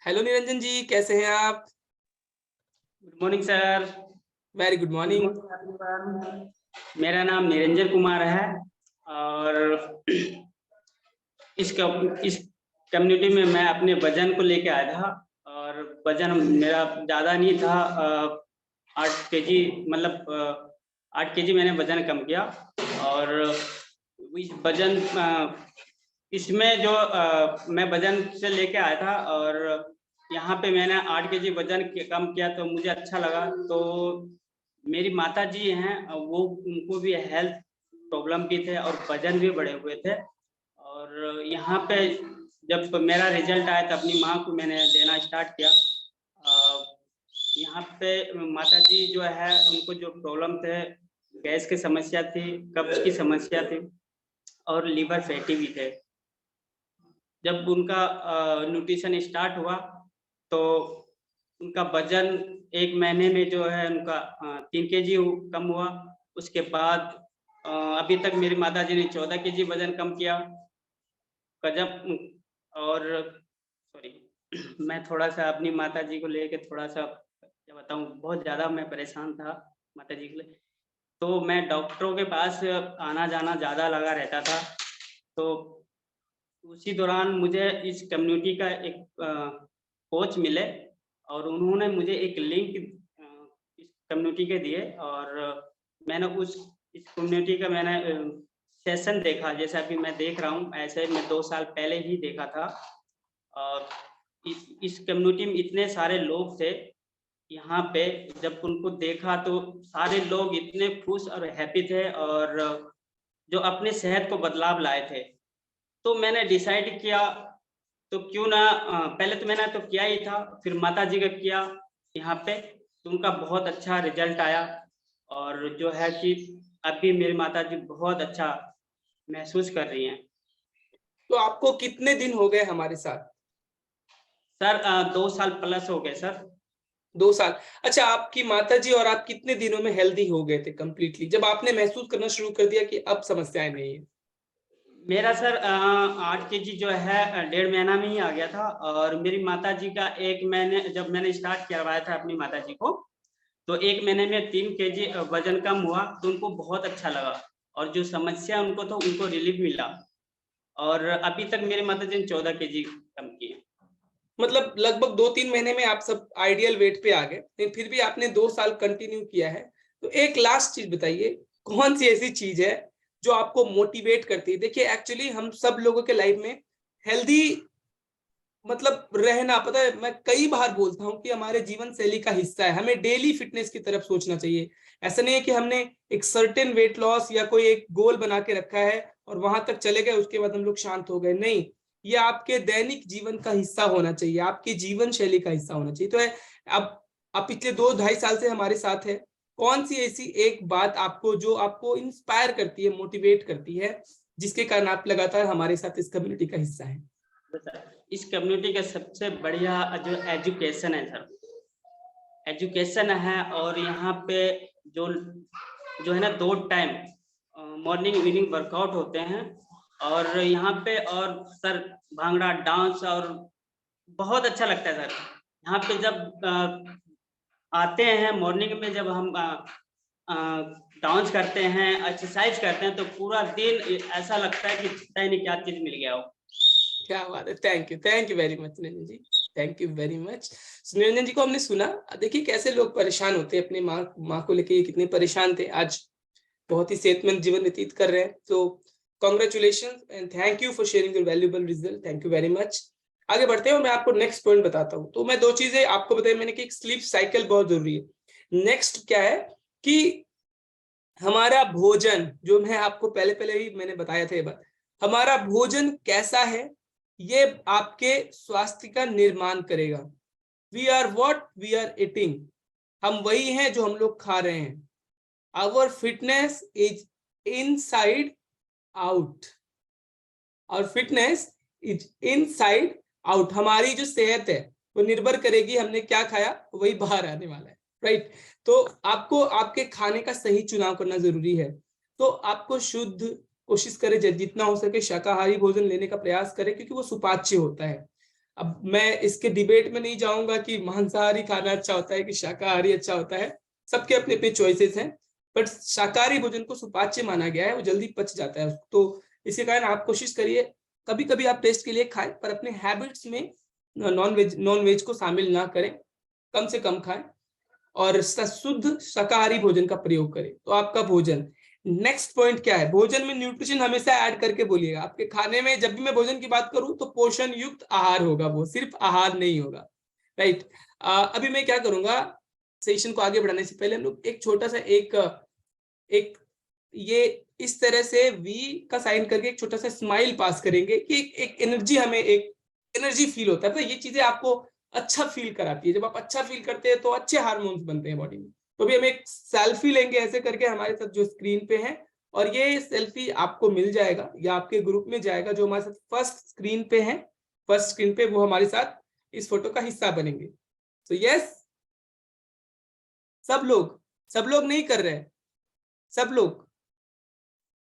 A: हेलो निरंजन जी, कैसे हैं आप?
C: Good morning sir.
A: Very good morning.
C: मेरा नाम निरंजन कुमार है और इस कम्युनिटी में मैं अपने वजन को लेके आया था, और वजन मेरा ज़्यादा नहीं था, 8 केजी, मतलब 8 केजी मैंने वजन कम किया। और इस वजन इसमें जो मैं वजन से लेके आया था, और यहाँ पे मैंने 8 केजी वजन कम किया तो मुझे अच्छा लगा। तो मेरी माता जी हैं, वो उनको भी हेल्थ प्रॉब्लम भी थे और वजन भी बढ़े हुए थे। और यहाँ पे जब मेरा रिजल्ट आया तो अपनी माँ को मैंने देना स्टार्ट किया। यहाँ पे माता जी जो है उनको जो प्रॉब्लम थे, गैस की समस्या थी, कब्ज की समस्या थी और लीवर फैटी भी थे। जब उनका न्यूट्रिशन स्टार्ट हुआ तो उनका वजन 1 महीने में जो है उनका 3 केजी कम हुआ। उसके बाद अभी तक मेरी माता जी ने 14 केजी वजन कम किया। जब और सॉरी मैं थोड़ा सा अपनी माता जी को लेके थोड़ा सा क्या बताऊँ, बहुत ज़्यादा मैं परेशान था माता जी के लिए। तो मैं डॉक्टरों के पास आना जाना ज़्यादा लगा रहता था। तो उसी दौरान मुझे इस कम्युनिटी का एक कोच मिले, और उन्होंने मुझे एक लिंक इस कम्युनिटी के दिए, और मैंने इस कम्युनिटी का मैंने सेशन देखा। जैसा अभी मैं देख रहा हूँ, ऐसे मैं 2 साल पहले ही देखा था। और इस कम्युनिटी में इतने सारे लोग थे यहाँ पे, जब उनको देखा तो सारे लोग इतने खुश और हैप्पी थे, और जो अपने सेहत को बदलाव लाए थे। तो मैंने डिसाइड किया तो क्यों ना, पहले तो मैंने तो किया ही था, फिर माता जी का किया यहाँ पे, तो उनका बहुत अच्छा रिजल्ट आया। और जो है कि अभी मेरी माता जी बहुत अच्छा महसूस कर रही हैं।
A: तो आपको कितने दिन हो गए हमारे साथ?
C: सर 2 साल प्लस हो गए सर।
A: 2 साल। अच्छा, आपकी माताजी और आप कितने दिनों में हेल्दी हो गए थे कंप्लीटली, जब आपने महसूस करना शुरू कर दिया कि अब समस्याएं नहीं है?
C: मेरा सर 8 केजी जो है 1.5 महीना में ही आ गया था। और मेरी माता जी का 1 महीने जब मैंने स्टार्ट करवाया था अपनी माता जी को, तो 1 महीने में 3 केजी वजन कम हुआ, तो उनको बहुत अच्छा लगा, और जो समस्या उनको तो उनको रिलीफ मिला। और अभी तक मेरी माता जी ने 14 केजी कम किए।
A: मतलब लगभग 2-3 महीने में आप सब आइडियल वेट पे आ गए, लेकिन फिर भी आपने 2 साल कंटिन्यू किया है। तो एक लास्ट चीज बताइए, कौन सी ऐसी चीज है जो आपको मोटिवेट करती है? देखिए एक्चुअली हम सब लोगों के लाइफ में हेल्दी मतलब रहना, पता है मैं कई बार बोलता हूँ कि हमारे जीवन शैली का हिस्सा है, हमें डेली फिटनेस की तरफ सोचना चाहिए। ऐसा नहीं है कि हमने एक सर्टेन वेट लॉस या कोई एक गोल बना के रखा है और वहां तक चले गए, उसके बाद हम लोग शांत हो गए। नहीं, ये आपके दैनिक जीवन का हिस्सा होना चाहिए, आपके जीवन शैली का हिस्सा होना चाहिए। तो अब आप पिछले 2-2.5 साल से हमारे साथ है, कौन सी ऐसी एक बात आपको जो आपको इंस्पायर करती है, मोटिवेट करती है, जिसके कारण आप लगातार हमारे साथ इस कम्युनिटी का हिस्सा है?
C: इस कम्युनिटी का सबसे बढ़िया जो एजुकेशन है सर, एजुकेशन है। और यहाँ पे जो जो है ना 2 टाइम मॉर्निंग इवनिंग वर्कआउट होते हैं। और यहाँ पे और सर भांगड़ा डांस और बहुत अच्छा लगता है सर। यहाँ पे जब आते हैं मॉर्निंग में, जब हम डांस करते हैं, एक्सरसाइज करते हैं, तो पूरा दिन ऐसा लगता है कि पता ही नहीं क्या चीज मिल गया हो।
A: क्या बात है, thank you very much Niranjan ji, thank you very much. Niranjan ji को हमने सुना, देखिए कैसे लोग परेशान होते हैं, अपनी माँ को लेके ये कितने परेशान थे, आज बहुत ही सेहतमंद जीवन व्यतीत कर रहे हैं। तो congratulation and thank you for sharing your valuable result, thank you very much. आगे बढ़ते हैं, मैं आपको नेक्स्ट पॉइंट बताता हूँ। तो मैं 2 चीजें आपको बताई मैंने कि एक स्लीप साइकिल बहुत जरूरी है। नेक्स्ट क्या है कि हमारा भोजन, जो मैं आपको पहले ही मैंने बताया था, ये बात, हमारा भोजन कैसा है ये आपके स्वास्थ्य का निर्माण करेगा। We are what we are eating, हम वही हैं जो हम लोग खा रहे हैं। Our fitness is inside out, और फिटनेस इज इनसाइड आउट, हमारी जो सेहत है वो निर्भर करेगी हमने क्या खाया, वही बाहर आने वाला है, राइट। तो आपको आपके खाने का सही चुनाव करना जरूरी है। तो आपको शुद्ध कोशिश करें, जितना हो सके शाकाहारी भोजन लेने का प्रयास करें, क्योंकि वो सुपाच्य होता है। अब मैं इसके डिबेट में नहीं जाऊंगा कि मांसाहारी खाना अच्छा होता है कि शाकाहारी अच्छा होता है, सबके अपने अपने चॉइसेस हैं, बट शाकाहारी भोजन को सुपाच्य माना गया है, वो जल्दी पच जाता है। तो इसी कारण आप कोशिश करिए, कभी कभी आप टेस्ट के लिए खाएं, पर अपने हैबिट्स में नॉन वेज को शामिल ना करें, कम से कम खाएं और शुद्ध शाकाहारी भोजन का प्रयोग करें। तो आपका भोजन, नेक्स्ट पॉइंट क्या है, भोजन में न्यूट्रिशन हमेशा ऐड करके बोलिएगा। आपके खाने में जब भी मैं भोजन की बात करूं तो पोषण युक्त आहार होगा, वो सिर्फ आहार नहीं होगा, राइट। अभी मैं क्या करूंगा, सेशन को आगे बढ़ाने से पहले हम लोग एक छोटा सा एक ये इस तरह से वी का साइन करके एक छोटा सा स्माइल पास करेंगे कि एक एनर्जी, हमें एक एनर्जी फील होता है। तो ये चीजें आपको अच्छा फील कराती है, जब आप अच्छा फील करते हैं तो अच्छे हार्मोन्स बनते हैं बॉडी में। तो भी हम एक सेल्फी लेंगे ऐसे करके हमारे साथ जो स्क्रीन पे है, और ये सेल्फी आपको मिल जाएगा या आपके ग्रुप में जाएगा, जो हमारे साथ फर्स्ट स्क्रीन पे है, फर्स्ट स्क्रीन पे वो हमारे साथ इस फोटो का हिस्सा बनेंगे। तो यस, सब लोग नहीं कर रहे हैं, सब लोग,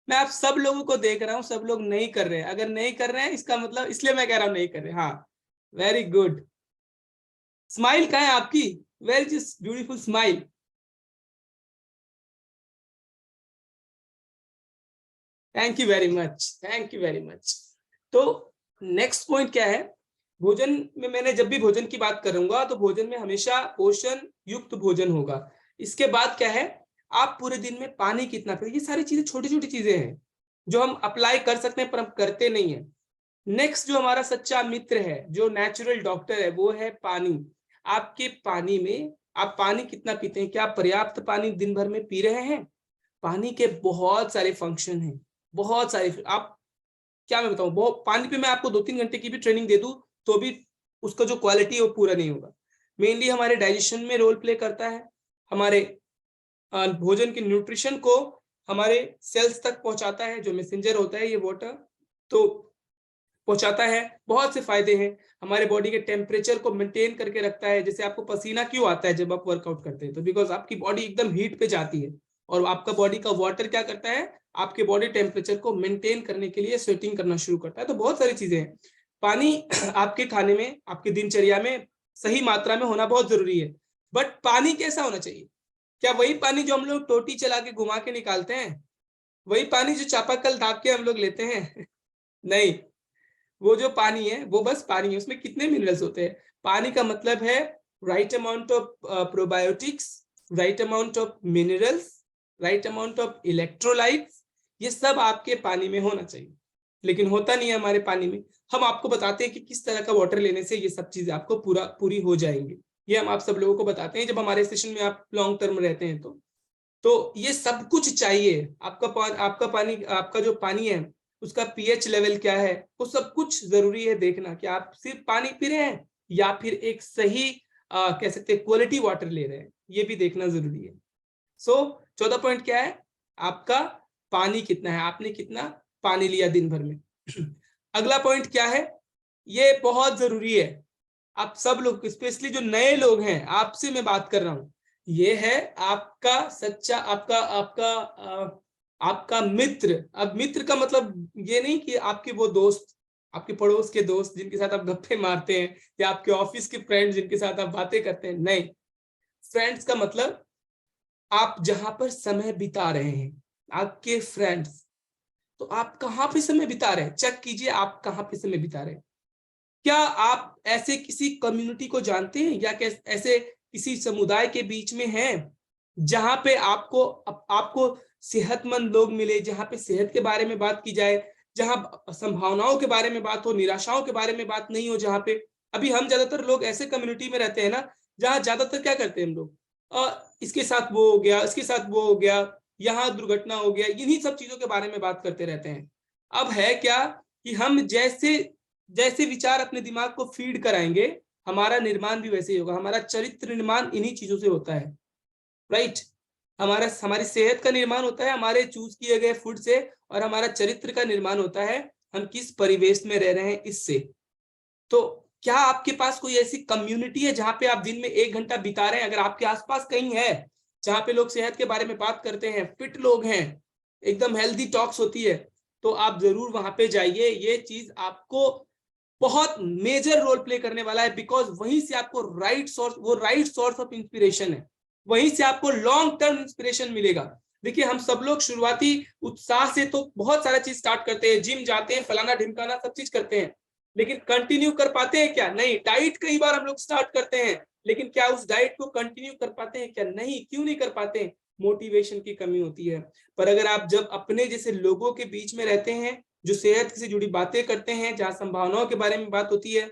A: मैं आप सब लोगों को देख रहा हूं, सब लोग नहीं कर रहे हैं। अगर नहीं कर रहे हैं इसका मतलब, इसलिए मैं कह रहा हूं नहीं कर रहे। हाँ, वेरी गुड। स्माइल कहाँ है आपकी, where is this beautiful smile? Thank you very much, thank you very much. तो नेक्स्ट पॉइंट क्या है, भोजन में मैंने जब भी भोजन की बात करूंगा तो भोजन में हमेशा पोषण युक्त भोजन होगा। इसके बाद क्या है, आप पूरे दिन में पानी कितना पिए, ये सारी चीजें छोटी छोटी चीजें हैं जो हम अप्लाई कर सकते हैं पर हम करते नहीं है। नेक्स्ट जो हमारा सच्चा मित्र है, जो नेचुरल डॉक्टर है, वो है पानी। आपके पानी में आप पानी कितना पीते हैं, क्या आप पर्याप्त पानी दिन भर में पी रहे हैं? पानी के बहुत सारे फंक्शन हैं, बहुत सारे, आप क्या मैं बताऊं, बहुत पानी पे मैं आपको 2-3 घंटे की भी ट्रेनिंग दे दूं तो भी उसका जो क्वालिटी है वो पूरा नहीं होगा। मेनली हमारे डाइजेशन में रोल प्ले करता है, हमारे भोजन के न्यूट्रिशन को हमारे सेल्स तक पहुंचाता है, जो मैसेंजर होता है ये वाटर, तो पहुंचाता है। बहुत से फायदे हैं, हमारे बॉडी के टेम्परेचर को मेंटेन करके रखता है। जैसे आपको पसीना क्यों आता है जब आप वर्कआउट करते हैं, तो बिकॉज आपकी बॉडी एकदम हीट पे जाती है, और आपका बॉडी का वाटर क्या करता है, आपके बॉडी टेम्परेचर को मेंटेन करने के लिए स्वेटिंग करना शुरू करता है। तो बहुत सारी चीजें हैं। पानी आपके खाने में, आपकी दिनचर्या में सही मात्रा में होना बहुत जरूरी है। बट पानी कैसा होना चाहिए, क्या वही पानी जो हम लोग टोटी चला के घुमा के निकालते हैं, वही पानी जो चापाकल दाब के हम लोग लेते हैं? नहीं, वो जो पानी है वो बस पानी है, उसमें कितने मिनरल्स होते हैं? पानी का मतलब है right amount of probiotics, right amount of minerals, right amount of electrolytes, ये सब आपके पानी में होना चाहिए, लेकिन होता नहीं है हमारे पानी में। हम आपको बताते हैं कि किस तरह का वाटर लेने से ये सब चीजें आपको पूरी हो जाएंगी, ये हम आप सब लोगों को बताते हैं जब हमारे सेशन में आप लॉन्ग टर्म रहते हैं। तो ये सब कुछ चाहिए आपका पानी, आपका जो पानी है उसका पीएच लेवल क्या है, वो सब कुछ जरूरी है देखना कि आप सिर्फ पानी पी रहे हैं या फिर एक सही कह सकते हैं क्वालिटी वाटर ले रहे हैं, ये भी देखना जरूरी है। सो 14 पॉइंट क्या है आपका, पानी कितना है, आपने कितना पानी लिया दिन भर में। अगला पॉइंट क्या है, ये बहुत जरूरी है, आप सब लोग स्पेशली जो नए लोग हैं आपसे मैं बात कर रहा हूं, ये है आपका सच्चा आपका आपका आपका मित्र। अब मित्र का मतलब ये नहीं कि आपके वो दोस्त, आपके पड़ोस के दोस्त जिनके साथ आप गप्पे मारते हैं, या आपके ऑफिस के फ्रेंड्स जिनके साथ आप बातें करते हैं, नहीं। फ्रेंड्स का मतलब आप जहां पर समय बिता रहे हैं, आपके फ्रेंड्स, तो आप कहाँ पे समय बिता रहे हैं, चेक कीजिए आप कहाँ पे समय बिता रहे हैं। क्या आप ऐसे किसी कम्युनिटी को जानते हैं या ऐसे किसी समुदाय के बीच में हैं जहां पे आपको सेहतमंद लोग मिले, जहां पे सेहत के बारे में बात की जाए, जहां संभावनाओं के बारे में बात हो, निराशाओं के बारे में बात नहीं हो, जहां पे अभी हम ज्यादातर लोग ऐसे कम्युनिटी में रहते हैं ना, जहां ज्यादातर क्या करते हैं हम लोग, इसके साथ वो हो गया, इसके साथ वो हो गया, यहाँ दुर्घटना हो गया, इन्हीं सब चीजों के बारे में बात करते रहते हैं। अब है क्या कि हम जैसे जैसे विचार अपने दिमाग को फीड कराएंगे, हमारा निर्माण भी वैसे ही होगा। हमारा चरित्र निर्माण इन्हीं चीजों से होता है, राइट। हमारी सेहत का निर्माण होता है हमारे चूज किए गए फूड से, और हमारा चरित्र का निर्माण होता है हम किस परिवेश में रह रहे हैं इससे। तो क्या आपके पास कोई ऐसी कम्युनिटी है जहां पे आप दिन में 1 घंटा बिता रहे हैं? अगर आपके आसपास कहीं है जहां पे लोग सेहत के बारे में बात करते हैं, फिट लोग हैं, एकदम हेल्दी टॉक्स होती है, तो आप जरूर वहां पे जाइए। ये चीज आपको बहुत मेजर रोल प्ले करने वाला है, बिकॉज वहीं से आपको राइट सोर्स ऑफ इंस्पिरेशन है, वहीं से आपको लॉन्ग टर्म इंस्पिरेशन मिलेगा। देखिए हम सब लोग शुरुआती उत्साह से तो बहुत सारा चीज स्टार्ट करते हैं, जिम जाते हैं, फलाना ढिमकाना सब चीज करते हैं, लेकिन कंटिन्यू कर पाते हैं क्या? नहीं। डाइट कई बार हम लोग स्टार्ट करते हैं, लेकिन क्या उस डाइट को कंटिन्यू कर पाते हैं क्या? नहीं। क्यों नहीं कर पाते हैं? मोटिवेशन की कमी होती है। पर अगर आप जब अपने जैसे लोगों के बीच में रहते हैं जो सेहत से जुड़ी बातें करते हैं, जहां संभावनाओं के बारे में बात होती है,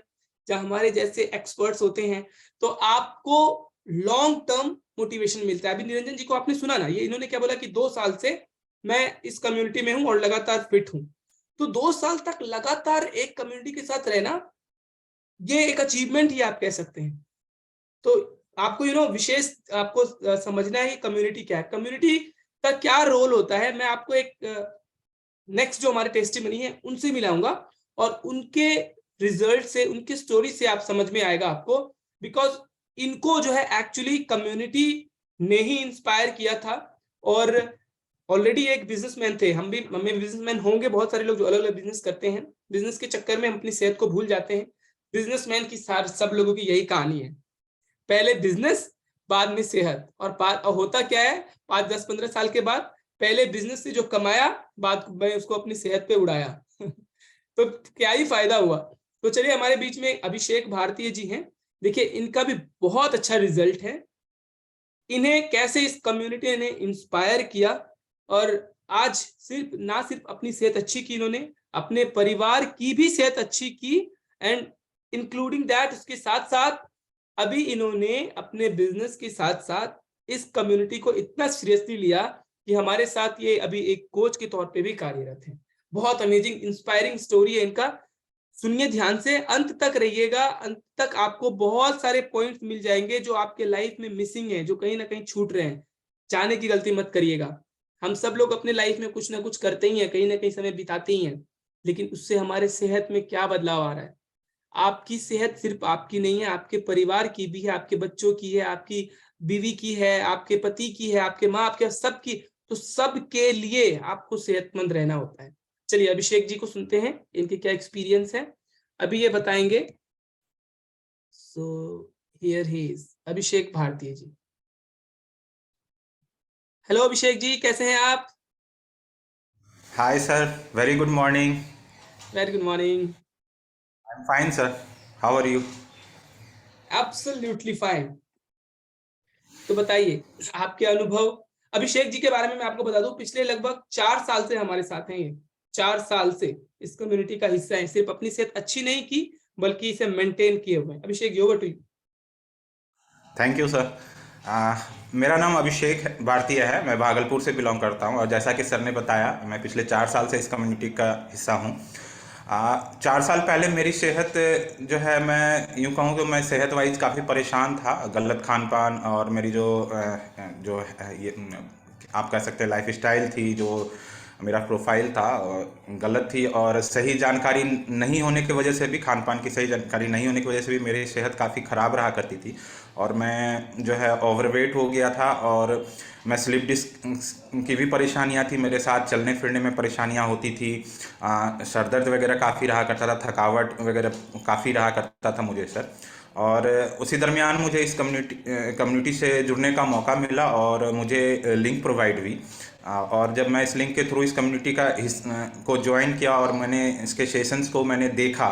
A: जहां हमारे जैसे एक्सपर्ट्स होते हैं, तो आपको लॉन्ग टर्म मोटिवेशन मिलता है। अभी निरंजन जी को आपने सुना ना, ये इन्होंने क्या बोला कि 2 साल से मैं इस कम्युनिटी में हूं और लगातार फिट हूं। तो 2 साल तक लगातार एक कम्युनिटी के साथ रहना, ये एक अचीवमेंट ही आप कह सकते हैं। तो आपको विशेष आपको समझना है कि कम्युनिटी क्या है, कम्युनिटी का क्या रोल होता है। मैं आपको एक नेक्स्ट जो हमारे टेस्टिमनी है उनसे मिलाऊंगा, और उनके रिजल्ट से, उनके स्टोरी से आप समझ में आएगा आपको, बिकॉज इनको जो है एक्चुअली कम्युनिटी ने ही इंस्पायर किया था। और ऑलरेडी एक बिजनेसमैन थे, हम बिजनेसमैन होंगे, बहुत सारे लोग जो अलग अलग बिजनेस करते हैं, बिजनेस के चक्कर में हम अपनी सेहत को भूल जाते हैं। बिजनेसमैन की सब लोगों की यही कहानी है, पहले बिजनेस बाद में सेहत। और होता क्या है, 5, 10, 15 साल के बाद पहले बिजनेस से जो कमाया बाद में उसको अपनी सेहत पे उड़ाया। तो क्या ही फायदा हुआ। तो चलिए हमारे बीच में अभिषेक भारतीय जी हैं, देखिए इनका भी बहुत अच्छा रिजल्ट है। इन्हें कैसे इस कम्युनिटी ने इंस्पायर किया, और आज सिर्फ अपनी सेहत अच्छी की, इन्होंने अपने परिवार की भी सेहत अच्छी की, एंड इंक्लूडिंग दैट उसके साथ साथ अभी इन्होंने अपने बिजनेस के साथ साथ इस कम्युनिटी को इतना सीरियसली लिया कि हमारे साथ ये अभी एक कोच के तौर पे भी कार्यरत हैं। बहुत अमेजिंग इंस्पायरिंग स्टोरी है इनका, सुनिए ध्यान से, अंत तक रहिएगा। अंत तक आपको बहुत सारे पॉइंट्स मिल जाएंगे जो आपके लाइफ में मिसिंग है, जो कहीं ना कहीं छूट रहे हैं। चाहने की गलती मत करिएगा। हम सब लोग अपने लाइफ में कुछ ना कुछ करते ही हैं, कहीं ना कहीं समय बिताते ही हैं, लेकिन उससे हमारे सेहत में क्या बदलाव आ रहा है? आपकी सेहत सिर्फ आपकी नहीं है, आपके परिवार की भी है, आपके बच्चों की है, आपकी बीवी की है, आपके पति की है, आपके माँ, आपके सबकी। तो सबके लिए आपको सेहतमंद रहना होता है। चलिए अभिषेक जी को सुनते हैं, इनके क्या एक्सपीरियंस है, अभी ये बताएंगे। सो हियर ही इज अभिषेक भारतीय जी। हेलो अभिषेक जी, कैसे हैं आप?
D: Hi, sir. Very good morning.
A: Very good morning.
D: I'm fine, sir. How are you?
A: Absolutely fine. तो बताइए आपके अनुभव। अभिषेक जी के बारे में मैं आपको बता दूं, पिछले लगभग 4 साल से हमारे साथ हैं ये। 4 साल से इस कम्युनिटी का हिस्सा है, सिर्फ अपनी सेहत अच्छी नहीं की बल्कि इसे मेंटेन किए हुए हैं। Abhishek, over to you.
D: Thank you, sir. मेरा नाम अभिषेक भारतीय है। मैं भागलपुर से बिलोंग करता हूँ और जैसा कि सर ने बताया, मैं पिछले 4 साल से इस कम्युनिटी का हिस्सा हूँ। 4 साल पहले मेरी सेहत जो है, मैं यूँ कहूँ तो मैं सेहत वाइज काफ़ी परेशान था। गलत खान पान और मेरी जो ये आप कह सकते हैं लाइफ स्टाइल थी, जो मेरा प्रोफाइल था गलत थी, और सही जानकारी नहीं होने की वजह से भी, खान पान की सही जानकारी नहीं होने की वजह से भी मेरी सेहत काफ़ी ख़राब रहा करती थी। और मैं जो है ओवरवेट हो गया था, और मैं स्लिप डिस्क की भी परेशानियां थी मेरे साथ, चलने फिरने में परेशानियां होती थी, सर दर्द वगैरह काफ़ी रहा करता था, थकावट वगैरह काफ़ी रहा करता था मुझे सर। और उसी दरमियान मुझे इस कम्युनिटी से जुड़ने का मौका मिला और मुझे लिंक प्रोवाइड हुई। और जब मैं इस लिंक के थ्रू इस कम्युनिटी को ज्वाइन किया और मैंने इसके सेशंस को मैंने देखा,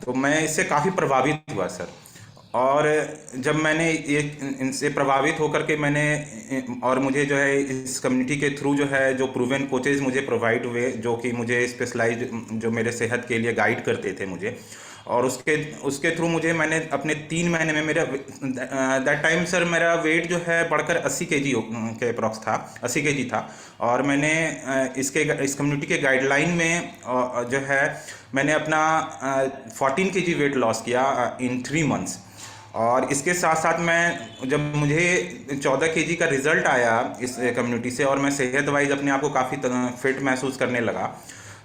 D: तो मैं इससे काफ़ी प्रभावित हुआ सर। और जब मैंने ये इनसे प्रभावित होकर के और मुझे जो है इस कम्युनिटी के थ्रू जो है जो प्रूवन कोचेज मुझे प्रोवाइड हुए, जो कि मुझे स्पेशलाइज जो मेरे सेहत के लिए गाइड करते थे मुझे, और उसके थ्रू मैंने अपने 3 महीने में दैट टाइम सर मेरा वेट जो है बढ़कर 80 केजी के अप्रॉक्स था, 80 केजी था। और मैंने इस कम्युनिटी के गाइडलाइन में जो है मैंने अपना 14 केजी वेट लॉस किया इन 3 मंथ्स। और इसके साथ साथ मैं जब मुझे 14 केजी का रिजल्ट आया इस कम्युनिटी से, और मैं सेहत वाइज अपने आप को काफ़ी फिट महसूस करने लगा,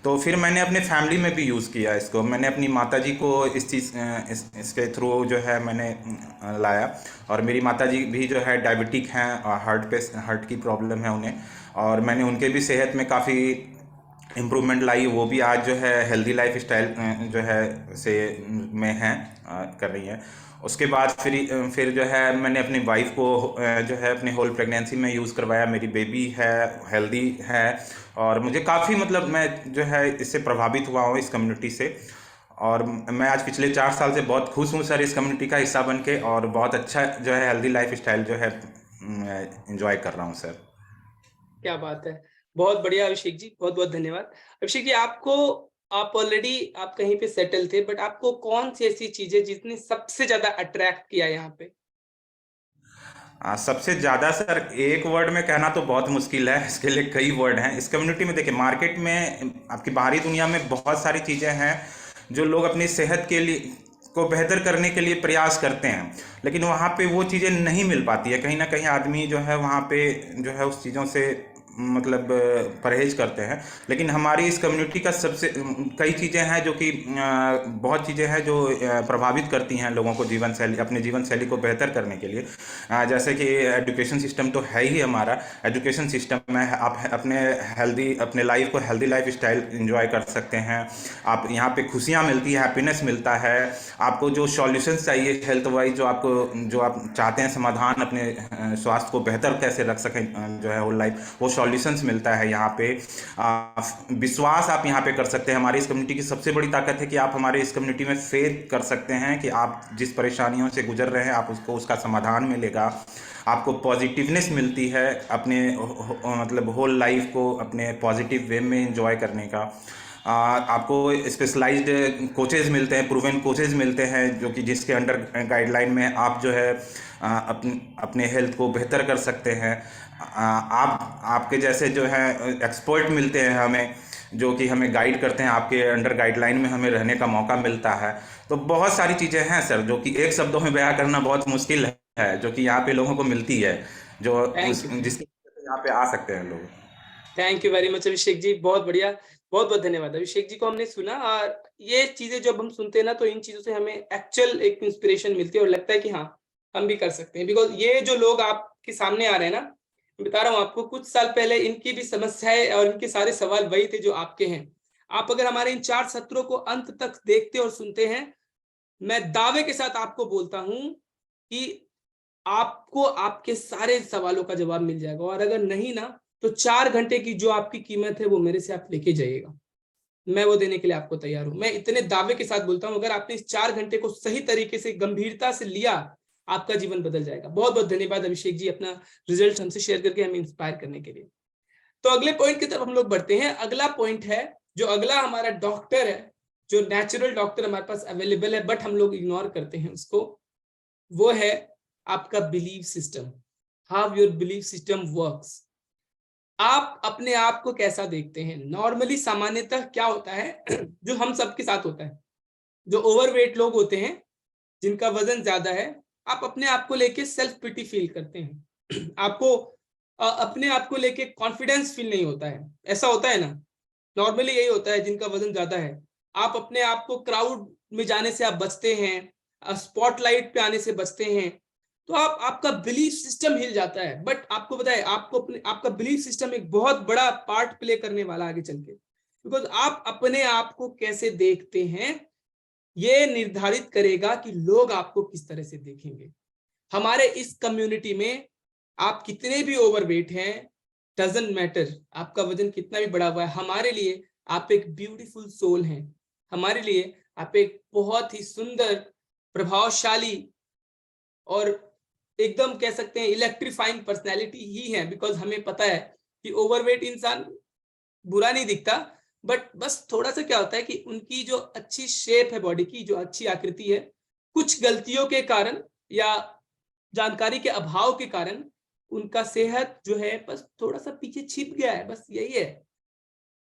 D: तो फिर मैंने अपने फैमिली में भी यूज़ किया इसको। मैंने अपनी माताजी को इसके थ्रू जो है मैंने लाया। और मेरी माताजी भी जो है डायबिटिक हैं और हार्ट की प्रॉब्लम है उन्हें, और मैंने उनके भी सेहत में काफ़ी इम्प्रूवमेंट लाई। वो भी आज जो है हेल्दी लाइफ स्टाइल जो है से में हैं, कर रही हैं। उसके बाद फिर जो है मैंने अपनी वाइफ को जो है अपने होल प्रेगनेंसी में यूज़ करवाया। मेरी बेबी है, हेल्दी है, और मुझे काफ़ी मतलब मैं जो है इससे प्रभावित हुआ हूँ इस कम्युनिटी से। और मैं आज पिछले 4 साल से बहुत खुश हूँ सर इस कम्युनिटी का हिस्सा बन के, और बहुत अच्छा जो है हेल्दी लाइफ स्टाइल जो है इंजॉय कर रहा हूँ सर।
A: क्या बात है, बहुत बढ़िया अभिषेक जी, बहुत बहुत धन्यवाद। अभिषेक जी, आप ऑलरेडी आप कहीं पे सेटल थे, बट आपको कौन सी ऐसी चीजें जिसने सबसे ज्यादा अट्रैक्ट किया यहाँ पे?
D: सबसे ज़्यादा सर एक वर्ड में कहना तो बहुत मुश्किल है, इसके लिए कई वर्ड हैं। इस कम्युनिटी में देखिए, मार्केट में आपकी बाहरी दुनिया में बहुत सारी चीज़ें हैं जो लोग अपनी सेहत के लिए को बेहतर करने के लिए प्रयास करते हैं, लेकिन वहाँ पे वो चीज़ें नहीं मिल पाती है। कहीं ना कहीं आदमी जो है वहाँ पे जो है उस चीज़ों से मतलब परहेज करते हैं। लेकिन हमारी इस कम्युनिटी का कई चीज़ें हैं जो कि बहुत चीज़ें हैं जो प्रभावित करती हैं लोगों को अपने जीवन शैली को बेहतर करने के लिए। जैसे कि एजुकेशन सिस्टम तो है ही हमारा। एजुकेशन सिस्टम में आप अपने लाइफ को हेल्दी लाइफ स्टाइल इंजॉय कर सकते हैं। आप यहाँ पे खुशियाँ मिलती है, हैप्पीनेस मिलता है। आपको जो सॉल्यूशंस चाहिए हेल्थ वाइज, जो आप चाहते हैं समाधान, अपने स्वास्थ्य को बेहतर कैसे रख सकें जो है होल लाइफ, वो सॉल्यूशंस मिलता है यहाँ पे। विश्वास आप यहाँ पे कर सकते हैं। हमारी इस कम्युनिटी की सबसे बड़ी ताकत है कि आप हमारे इस कम्युनिटी में फेथ कर सकते हैं कि आप जिस परेशानियों से गुजर रहे हैं आप उसका समाधान मिलेगा। आपको पॉजिटिवनेस मिलती है अपने मतलब होल लाइफ को अपने पॉजिटिव वे में एंजॉय करने का। आपको स्पेशलाइज्ड कोचेज मिलते हैं, प्रूवन कोचेज मिलते हैं, जो कि जिसके अंडर गाइडलाइन में आप जो है अपने हेल्थ को बेहतर कर सकते हैं। आपके जैसे जो है एक्सपर्ट मिलते हैं हमें, जो कि हमें गाइड करते हैं। आपके अंडर गाइडलाइन में हमें रहने का मौका मिलता है। तो बहुत सारी चीज़ें हैं सर जो कि एक शब्दों में बयां करना बहुत मुश्किल है, जो कि यहाँ पे लोगों को मिलती है, जो
A: थैंक यू,
D: जिसके यहाँ पे आ सकते हैं लोग।
A: Thank you very much Abhishek ji, बहुत बढ़िया, बहुत बहुत धन्यवाद। अभिषेक जी को हमने सुना, और ये चीजें जब हम सुनते हैं ना, तो इन चीजों से हमें एक्चुअल एक इंस्पिरेशन मिलती है और लगता है कि हाँ, हम भी कर सकते हैं। बिकॉज ये जो लोग आपके सामने आ रहे हैं ना, बता रहा हूँ आपको, कुछ साल पहले इनकी भी समस्याएं और इनके सारे सवाल वही थे जो आपके हैं। आप अगर हमारे इन 4 सत्रों को अंत तक देखते और सुनते हैं, मैं दावे के साथ आपको बोलता हूं कि आपको आपके सारे सवालों का जवाब मिल जाएगा। और अगर नहीं ना, तो 4 घंटे की जो आपकी कीमत है वो मेरे से आप लेके जाइएगा, मैं वो देने के लिए आपको तैयार हूं। मैं इतने दावे के साथ बोलता हूं, अगर आपने इस 4 घंटे को सही तरीके से गंभीरता से लिया, आपका जीवन बदल जाएगा। बहुत बहुत धन्यवाद अभिषेक जी, अपना रिजल्ट हमसे शेयर करके हमें इंस्पायर करने के लिए। तो अगले पॉइंट की तरफ हम लोग बढ़ते हैं। अगला पॉइंट है, जो अगला हमारा डॉक्टर है, जो नेचुरल डॉक्टर हमारे पास अवेलेबल है बट हम लोग इग्नोर करते हैं उसको, वो है आपका believe system. How your belief system works. आप अपने आप को कैसा देखते हैं। नॉर्मली सामान्यतः क्या होता है जो हम सबके साथ होता है, जो ओवरवेट लोग होते हैं, जिनका वजन ज्यादा है, आप अपने आप को लेके सेल्फ पिटी फील करते हैं आपको अपने आप को लेके कॉन्फिडेंस फील नहीं होता है, ऐसा होता है ना। नॉर्मली यही होता है जिनका वजन ज्यादा है। आप अपने आप को क्राउड में जाने से आप बचते हैं, स्पॉटलाइट पे आने से बचते हैं, तो आपका बिलीफ सिस्टम हिल जाता है। बट आपको बताए, आपको अपने आपका बिलीफ सिस्टम एक बहुत बड़ा पार्ट प्ले करने वाला आगे चल के, बिकॉज आप अपने आप को कैसे देखते हैं ये निर्धारित करेगा कि लोग आपको किस तरह से देखेंगे। हमारे इस कम्युनिटी में आप कितने भी ओवरवेट हैं, डजंट मैटर, आपका वजन कितना भी बढ़ा हुआ है, हमारे लिए आप एक ब्यूटीफुल सोल हैं, हमारे लिए आप एक बहुत ही सुंदर, प्रभावशाली और एकदम कह सकते हैं इलेक्ट्रीफाइंग पर्सनैलिटी ही है। बिकॉज हमें पता है कि ओवरवेट इंसान बुरा नहीं दिखता, बट बस थोड़ा सा क्या होता है कि उनकी जो अच्छी शेप है बॉडी की, जो अच्छी आकृति है, कुछ गलतियों के कारण या जानकारी के अभाव के कारण उनका सेहत जो है बस थोड़ा सा पीछे छिप गया है, बस यही है,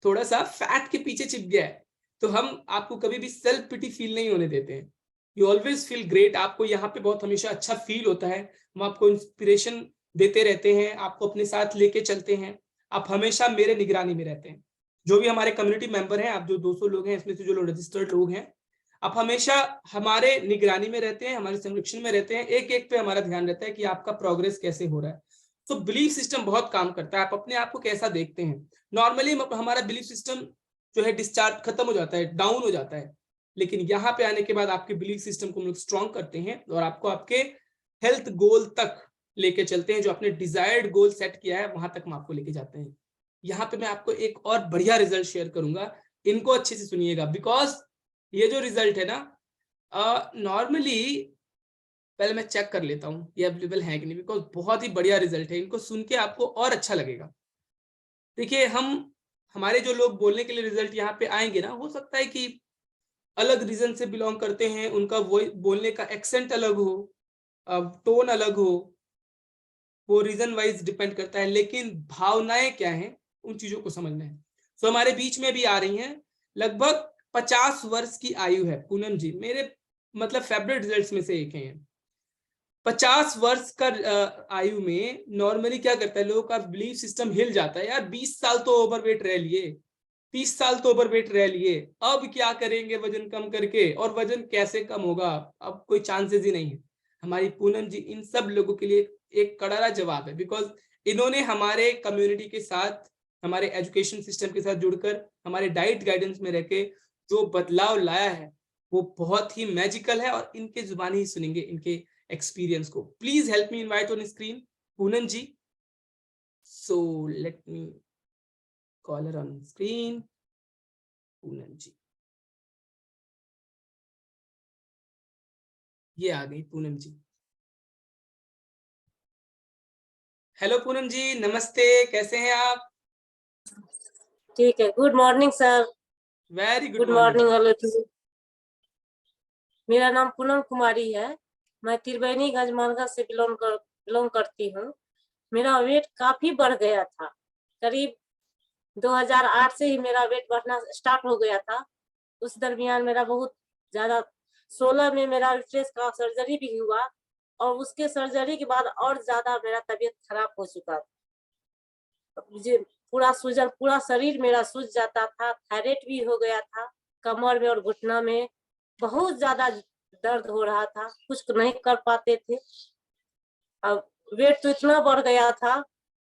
A: थोड़ा सा फैट के पीछे छिप गया है। तो हम आपको कभी भी सेल्फ पिटी फील नहीं होने देते हैं, यू ऑलवेज फील ग्रेट। आपको यहाँ पे बहुत हमेशा अच्छा फील होता है, हम आपको इंस्पिरेशन देते रहते हैं, आपको अपने साथ लेके चलते हैं, आप हमेशा मेरे निगरानी में रहते हैं। जो भी हमारे कम्युनिटी मेंबर हैं, आप जो 200 लोग हैं, इसमें से जो लोग रजिस्टर्ड लोग हैं, आप हमेशा हमारे निगरानी में रहते हैं, हमारे संरक्षण में रहते हैं, एक एक पे हमारा ध्यान रहता है कि आपका प्रोग्रेस कैसे हो रहा है। तो बिलीफ सिस्टम बहुत काम करता है, आप अपने आप को कैसा देखते हैं। नॉर्मली हमारा बिलीफ सिस्टम जो है डिस्चार्ज खत्म हो जाता है, डाउन हो जाता है, लेकिन यहाँ पे आने के बाद आपके बिलीफ सिस्टम को हम लोग स्ट्रॉन्ग करते हैं और आपको आपके हेल्थ गोल तक लेके चलते हैं, जो आपने डिजायर्ड गोल सेट किया है वहां तक हम आपको लेके जाते हैं। यहाँ पे मैं आपको एक और बढ़िया रिजल्ट शेयर करूंगा, इनको अच्छे से सुनिएगा, बिकॉज ये जो रिजल्ट है ना, नॉर्मली पहले मैं चेक कर लेता हूँ ये अवेलेबल है कि नहीं, बिकॉज बहुत ही बढ़िया रिजल्ट है, इनको सुन के आपको और अच्छा लगेगा। देखिए, हमारे जो लोग बोलने के लिए रिजल्ट यहाँ पे आएंगे ना, हो सकता है कि अलग रीजन से बिलोंग करते हैं, उनका वो बोलने का एक्सेंट अलग हो, टोन अलग हो, वो रीजन वाइज डिपेंड करता है, लेकिन भावनाएं क्या हैं उन चीजों को समझना है। सो हमारे बीच में भी आ रही हैं, लगभग 50 वर्ष की आयु है पूनम जी, मेरे मतलब फेवरेट रिजल्ट्स में से एक है। 50 वर्ष का आयु में नॉर्मली क्या करता है, लोगों का बिलीफ सिस्टम हिल जाता है, यार 20 साल तो ओवरवेट रह लिए, 30 साल तो ओवरवेट रह लिए, अब क्या करेंगे वजन कम करके, और वजन कैसे कम होगा, अब कोई चांसेस ही नहीं है। हमारी पूनम जी इन सब लोगों के लिए एक करारा जवाब है, बिकॉज इन्होंने हमारे कम्युनिटी के साथ, हमारे एजुकेशन सिस्टम के साथ जुड़कर, हमारे डाइट गाइडेंस में रहकर जो बदलाव लाया है वो बहुत ही मैजिकल है, और इनके जुबानी ही सुनेंगे इनके एक्सपीरियंस को। Please help me invite on screen Poonam ji. So let me call her on screen. Poonam ji, ये आ गई पूनम जी। हेलो पूनम जी, नमस्ते, कैसे हैं आप?
E: ठीक है। Good morning sir.
A: Very good
E: good
A: morning.
E: Morning all of you. मेरा नाम पूनम कुमारी है, मैं त्रिवेणीगंज मानगा से बिलोंग करती हूँ। मेरा वेट काफी बढ़ गया था, करीब 2008 से ही मेरा वेट बढ़ना स्टार्ट हो गया था। उस दरमियान मेरा बहुत ज्यादा 16 में मेरा यूट्रस का सर्जरी भी हुआ, और उसके सर्जरी के बाद और ज्यादा मेरा तबीयत खराब हो चुका था। मुझे पूरा सूजन, पूरा शरीर मेरा सूज जाता था, थायराइड भी हो गया था, कमर में और घुटना में बहुत ज्यादा दर्द हो रहा था, कुछ नहीं कर पाते थे। अब वेट तो इतना बढ़ गया था,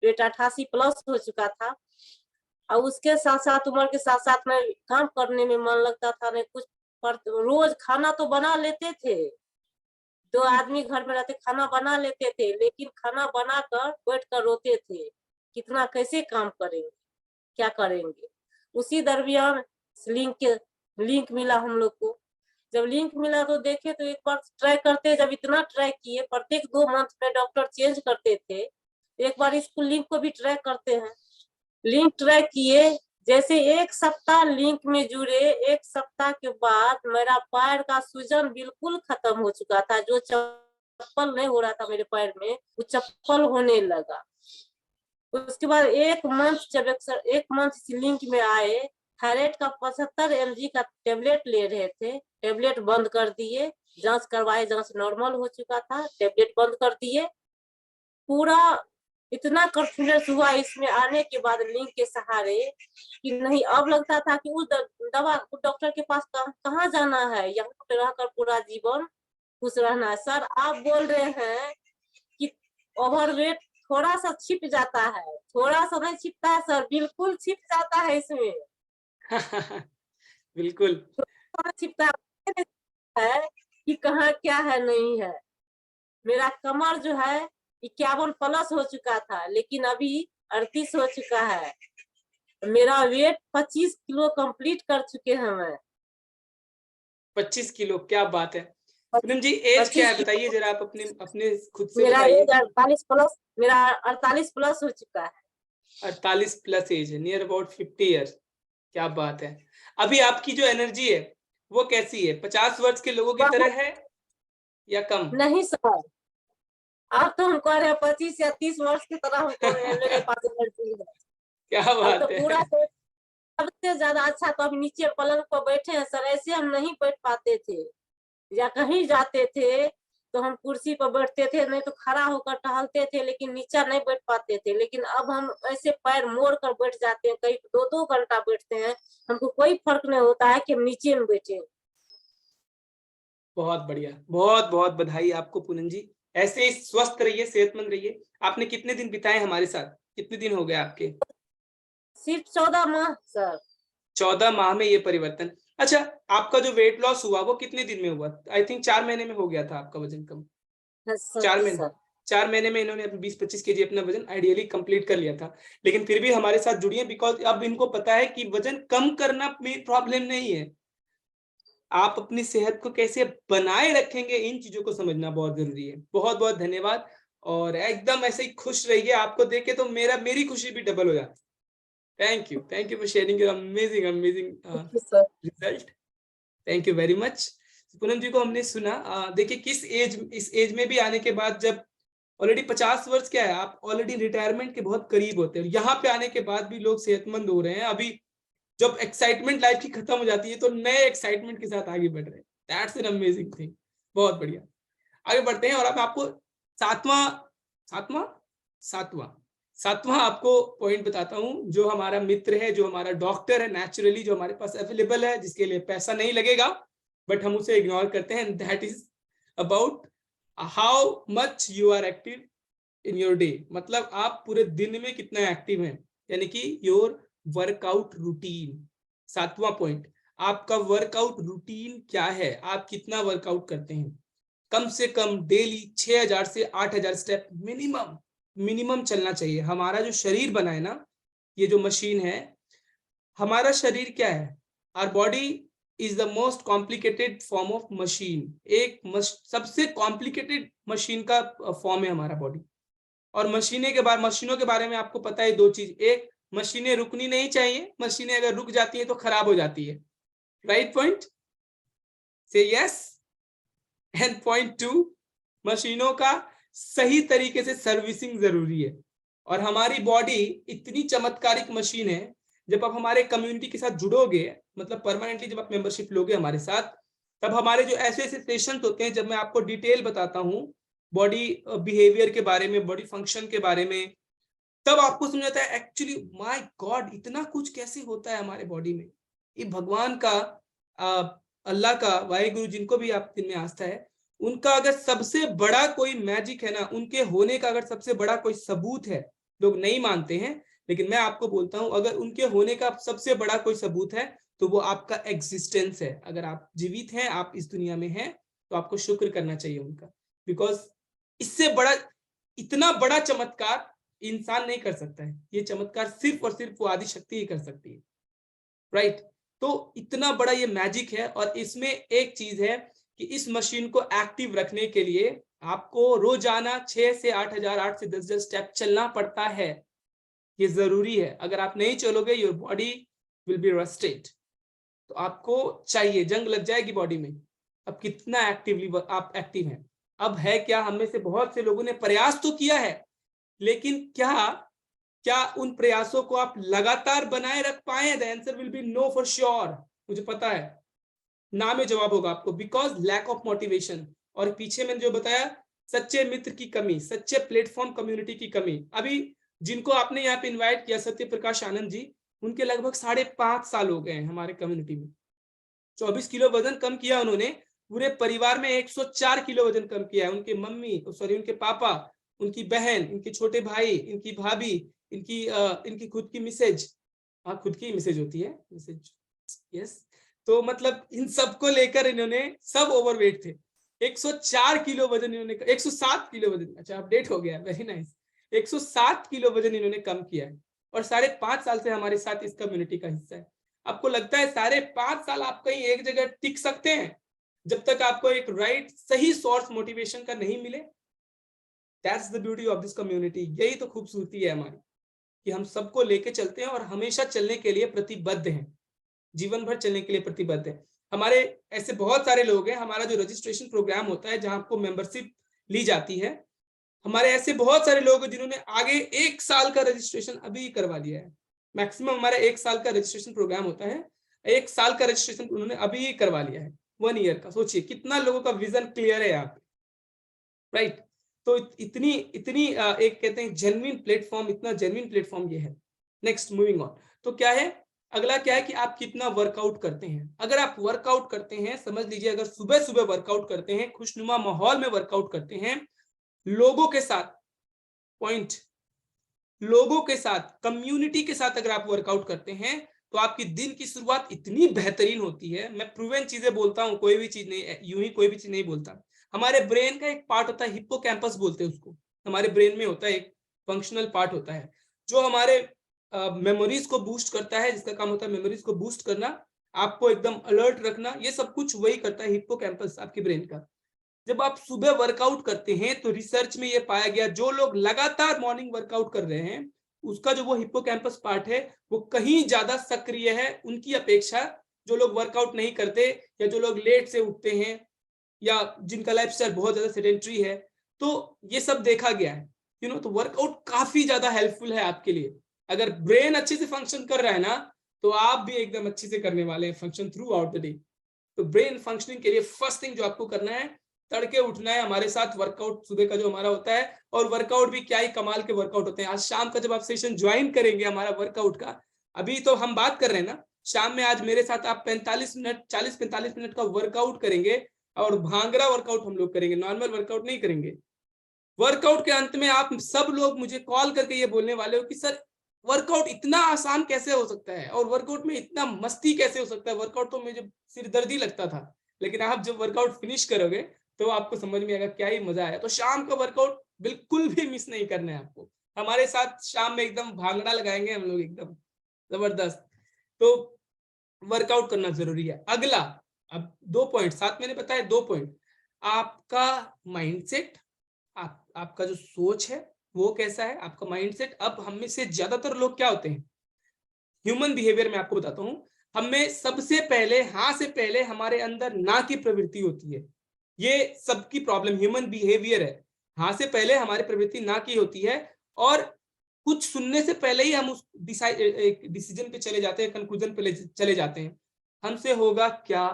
E: वेट 88 प्लस हो चुका था, और उसके साथ साथ उम्र के साथ साथ में काम करने में मन लगता था नहीं कुछ, पर रोज खाना तो बना लेते थे, 2 आदमी घर में रहते, खाना बना लेते थे, लेकिन खाना बनाकर बैठ कर रोते थे, कितना कैसे काम करेंगे, क्या करेंगे। उसी दरमियान लिंक मिला हम लोग को। जब लिंक मिला तो देखे तो एक बार ट्राई करते, जब इतना ट्राई किए, प्रत्येक 2 मंथ में डॉक्टर चेंज करते थे, एक बार इसको लिंक को भी ट्राई करते हैं। लिंक ट्राई किए, जैसे 1 सप्ताह लिंक में जुड़े, 1 सप्ताह के बाद मेरा पैर का सूजन बिल्कुल खत्म हो चुका था, जो चप्पल नहीं हो रहा था मेरे पैर में, वो चप्पल होने लगा। उसके बाद एक मंथ इस लिंक में आए, थायराइड का 75 mg का टेबलेट ले रहे थे, टेबलेट बंद कर दिए, जांच करवाए, जांच नॉर्मल हो चुका था, टेबलेट बंद कर दिए। पूरा इतना कॉन्फिडेंस हुआ इसमें आने के बाद लिंक के सहारे कि नहीं, अब लगता था कि उस दवा उस डॉक्टर के पास कहाँ जाना है, यहाँ पे रहकर पूरा जीवन खुश रहना है। सर आप बोल रहे हैं कि ओवरवेट थोड़ा सा छिप जाता है, थोड़ा सा नहीं छिपता है सर, बिल्कुल छिप जाता है इसमें।
A: बिल्कुल
E: छिपता है कि कहाँ क्या है नहीं है। मेरा कमर जो है 51+ हो चुका था, लेकिन अभी 38 हो चुका है। मेरा वेट 25 किलो कंप्लीट कर चुके हैं मैं।
A: 25 किलो, क्या बात है। पूनम जी एज क्या है बताइए जरा, आप अपने अपने खुद से
E: मेरा
A: बताइए।
E: एज 48+, मेरा 48+ हो चुका है।
A: 48+ एज है, नियर अबाउट 50 ईयर्स। क्या बात है। अभी आपकी जो एनर्जी है वो कैसी है, 50 वर्ष के लोगों की तरह है या कम?
E: नहीं सर, आप तो हमको रहे 25 या 30 वर्ष की तरह हमको मेरे पास एनर्जी है।
A: क्या
E: अब
A: बात
E: तो
A: है।
E: पूरा सबसे ज्यादा अच्छा तो अभी नीचे पलंग पर बैठे हैं सर, ऐसे हम नहीं बैठ पाते थे, या कहीं जाते थे तो हम कुर्सी पर बैठते थे, नहीं तो खड़ा होकर टहलते थे, लेकिन नीचा नहीं बैठ पाते थे। लेकिन अब हम ऐसे पैर मोड़ कर बैठ जाते हैं, कई 2-2 घंटा बैठते हैं, हमको कोई फर्क नहीं होता है कि हम नीचे में बैठे।
A: बहुत बढ़िया, बहुत बहुत बधाई आपको पूनम जी। ऐसे ही स्वस्थ रहिए, सेहतमंद रहिए। आपने कितने दिन बिताए हमारे साथ, कितने दिन हो गए आपके?
E: सिर्फ 14 माह सर।
A: 14 माह में ये परिवर्तन। अच्छा, आपका जो वेट लॉस हुआ वो कितने दिन में हुआ? आई थिंक 4 महीने में हो गया था आपका वजन कम। 4 महीने,
E: सर
A: 4 महीने में इन्होंने 20-25 केजी अपना वजन आइडियली कंप्लीट कर लिया था। लेकिन फिर भी हमारे साथ जुड़ी है बिकॉज अब इनको पता है कि वजन कम करना में प्रॉब्लम नहीं है, आप अपनी सेहत को कैसे बनाए रखेंगे, इन चीजों को समझना बहुत जरूरी है। बहुत बहुत धन्यवाद, और एकदम ऐसे ही खुश रहिए। आपको देखे तो मेरी खुशी भी डबल हो जाती है। Thank you for sharing your amazing
E: sir
A: result. Thank you very much. Poonam ji को हमने सुना, देखिए इस एज में भी आने के बाद, जब ऑलरेडी 50 वर्ष क्या है, आप ऑलरेडी रिटायरमेंट के बहुत करीब होते हैं, यहाँ पे आने के बाद भी लोग सेहतमंद हो रहे हैं। अभी जब एक्साइटमेंट लाइफ की खत्म हो जाती है तो नए एक्साइटमेंट के साथ आगे बढ़ रहे हैं। That's an amazing thing. बहुत बढ़िया, आगे बढ़ते हैं। और अब आपको सातवां आपको पॉइंट बताता हूं, जो हमारा मित्र है, जो हमारा डॉक्टर है नेचुरली, जो हमारे पास अवेलेबल है, जिसके लिए पैसा नहीं लगेगा बट हम उसे इग्नोर करते हैं। That is about how much you are active in your day. मतलब आप पूरे दिन में कितना एक्टिव हैं, यानी कि योर वर्कआउट रूटीन। 7वां पॉइंट, आपका वर्कआउट रूटीन क्या है, आप कितना वर्कआउट करते हैं। कम से कम डेली 6000 से 8000 स्टेप मिनिमम चलना चाहिए। हमारा जो शरीर बना है ना, ये जो मशीन है, हमारा शरीर क्या है, our body is the most complicated form of machine. सबसे कॉम्प्लिकेटेड मशीन का फॉर्म है हमारा बॉडी। और मशीनों के बारे में आपको पता है 2 चीज, एक, मशीनें रुकनी नहीं चाहिए, मशीनें अगर रुक जाती है तो खराब हो जाती है। राइट पॉइंट, से यस। एंड पॉइंट 2, मशीनों का सही तरीके से सर्विसिंग जरूरी है। और हमारी बॉडी इतनी चमत्कारिक मशीन है, जब आप हमारे कम्युनिटी के साथ जुड़ोगे, मतलब परमानेंटली जब आप मेंबरशिप लोगे हमारे साथ, तब हमारे जो ऐसे सेशंस होते हैं, जब मैं आपको डिटेल बताता हूँ बॉडी बिहेवियर के बारे में, बॉडी फंक्शन के बारे में, तब आपको समझ आता है एक्चुअली माय गॉड इतना कुछ कैसे होता है हमारे बॉडी में। ये भगवान का, अल्लाह का, वाहिगुरु, जिनको भी आप दिन में आस्था है, उनका अगर सबसे बड़ा कोई मैजिक है ना, उनके होने का अगर सबसे बड़ा कोई सबूत है, लोग नहीं मानते हैं, लेकिन मैं आपको बोलता हूं, अगर उनके होने का सबसे बड़ा कोई सबूत है तो वो आपका एग्जिस्टेंस है। अगर आप जीवित हैं, आप इस दुनिया में हैं, तो आपको शुक्र करना चाहिए उनका। बिकॉज इससे बड़ा, इतना बड़ा चमत्कार इंसान नहीं कर सकता है। ये चमत्कार सिर्फ और सिर्फ वो आदि शक्ति ही कर सकती है। राइट, तो इतना बड़ा ये मैजिक है। और इसमें एक चीज है कि इस मशीन को एक्टिव रखने के लिए आपको रोजाना 6 से 8000, 8 से 10,000 स्टेप चलना पड़ता है। ये जरूरी है। अगर आप नहीं चलोगे, your body will be rusted. तो आपको चाहिए, जंग लग जाएगी बॉडी में। अब कितना एक्टिवली आप एक्टिव हैं। अब है क्या, हम में से बहुत से लोगों ने प्रयास तो किया है, लेकिन क्या उन प्रयासों को आप लगातार बनाए रख पाए? The answer will be no for sure. मुझे पता है ना में जवाब होगा आपको, बिकॉज लैक ऑफ मोटिवेशन। और पीछे मैंने जो बताया, सच्चे मित्र की कमी, सच्चे प्लेटफॉर्म कम्युनिटी की कमी। अभी जिनको आपने यहाँ पे इनवाइट किया, सत्य प्रकाश आनंद जी, उनके लगभग 5.5 साल हो गए हैं हमारे कम्युनिटी में। 24 किलो वजन कम किया उन्होंने, पूरे परिवार में 104 किलो वजन कम किया है। उनके मम्मी, सॉरी, उनके पापा, उनकी बहन, इनके छोटे भाई, इनकी भाभी, इनकी खुद की मिसेज, हाँ खुद की मिसेज होती है मिसेज, यस। तो मतलब इन सबको लेकर इन्होंने सब ओवरवेट थे। 104 किलो वजन इन्होंने, 107 किलो वजन, अच्छा अपडेट हो गया, वेरी नाइस। 107 किलो वजन इन्होंने कम किया है और 5.5 साल से हमारे साथ इस कम्युनिटी का हिस्सा है। आपको लगता है 5.5 साल आप कहीं एक जगह टिक सकते हैं जब तक आपको एक राइट सही सोर्स मोटिवेशन का नहीं मिले? That's the beauty of this community. यही तो खूबसूरती है हमारी कि हम सबको लेके चलते हैं और हमेशा चलने के लिए प्रतिबद्ध हैं, जीवन भर चलने के लिए प्रतिबद्ध है। हमारे ऐसे बहुत सारे लोग हैं, हमारा जो रजिस्ट्रेशन प्रोग्राम होता है जहां आपको मेंबरशिप ली जाती है, हमारे ऐसे बहुत सारे लोग हैं जिन्होंने आगे 1 साल का रजिस्ट्रेशन अभी करवा लिया है। मैक्सिमम हमारा 1 साल का रजिस्ट्रेशन प्रोग्राम होता है, 1 साल का रजिस्ट्रेशन उन्होंने अभी करवा लिया है, 1 ईयर का। सोचिए कितना लोगों का विजन क्लियर है यहाँ पे, राइट? तो इतनी इतनी एक कहते हैं जेन्युइन प्लेटफॉर्म, इतना जेन्युइन प्लेटफॉर्म ये है। Next, moving on. तो क्या है अगला, क्या है कि आप कितना वर्कआउट करते हैं। अगर आप वर्कआउट करते हैं, समझ लीजिए अगर सुबह सुबह वर्कआउट करते हैं, खुशनुमा माहौल में वर्कआउट करते हैं, लोगों के साथ, पॉइंट, लोगों के साथ, कम्युनिटी के साथ अगर आप वर्कआउट करते हैं, तो आपकी दिन की शुरुआत इतनी बेहतरीन होती है। मैं प्रूवन चीजें बोलता हूं, कोई भी चीज नहीं, यूं ही कोई भी चीज नहीं बोलता। हमारे ब्रेन का एक पार्ट होता है, हिप्पोकैम्पस बोलते हैं उसको, हमारे ब्रेन में होता है, एक फंक्शनल पार्ट होता है जो हमारे मेमोरीज को बूस्ट करता है, जिसका काम होता है मेमोरीज को बूस्ट करना, आपको एकदम अलर्ट रखना, ये सब कुछ वही करता है हिप्पोकैम्पस आपके ब्रेन का। जब आप सुबह वर्कआउट करते हैं तो रिसर्च में ये पाया गया, जो लोग लगातार मॉर्निंग वर्कआउट कर रहे हैं, उसका जो वो हिप्पोकैम्पस पार्ट है वो कहीं ज्यादा सक्रिय है उनकी अपेक्षा, जो लोग वर्कआउट नहीं करते या जो लोग लेट से उठते हैं या जिनका लाइफस्टाइल बहुत ज्यादा सेडेंटरी है। तो ये सब देखा गया है, तो वर्कआउट काफी ज्यादा हेल्पफुल है आपके लिए। अगर ब्रेन अच्छे से फंक्शन कर रहा है ना, तो आप भी एकदम अच्छे से करने वाले हैं function through out the day. तो ब्रेन फंक्शनिंग के लिए फर्स्ट थिंग जो आपको करना है, तड़के उठना है, हमारे साथ वर्कआउट सुबह का जो हमारा होता है। और वर्कआउट भी क्या ही कमाल के वर्कआउट होते हैं। आज शाम का जब आप सेशन ज्वाइन करेंगे हमारा वर्कआउट का, अभी तो हम बात कर रहे हैं ना, शाम में आज मेरे साथ आप 45 मिनट, 40-45 मिनट का वर्कआउट करेंगे, और भांगड़ा वर्कआउट हम लोग करेंगे, नॉर्मल वर्कआउट नहीं करेंगे। वर्कआउट के अंत में आप सब लोग मुझे कॉल करके ये बोलने वाले हो कि सर वर्कआउट इतना आसान कैसे हो सकता है, और वर्कआउट में इतना मस्ती कैसे हो सकता है। वर्कआउट तो मुझे सिर दर्दी लगता था, लेकिन आप जब वर्कआउट फिनिश करोगे तो आपको समझ में आएगा क्या ही मजा आया। तो शाम का वर्कआउट बिल्कुल भी मिस नहीं करना है आपको। हमारे साथ शाम में एकदम भांगड़ा लगाएंगे हम लोग, एकदम जबरदस्त। तो वर्कआउट करना जरूरी है। अगला, अब 2 पॉइंट साथ मैंने बताया, 2 पॉइंट, आपका माइंडसेट, आपका जो सोच है वो कैसा है, आपका माइंडसेट। अब हम में से ज्यादातर लोग क्या होते हैं, ह्यूमन बिहेवियर में आपको बताता हूं, हमें सबसे पहले, हाँ से पहले हमारे अंदर ना की प्रवृत्ति होती है। ये सबकी प्रॉब्लम, ह्यूमन बिहेवियर है। हाँ से पहले हमारी प्रवृत्ति ना की होती है, और कुछ सुनने से पहले ही हम उस डिसीजन पे चले जाते हैं, कंक्लूजन पे चले जाते हैं। हमसे होगा क्या,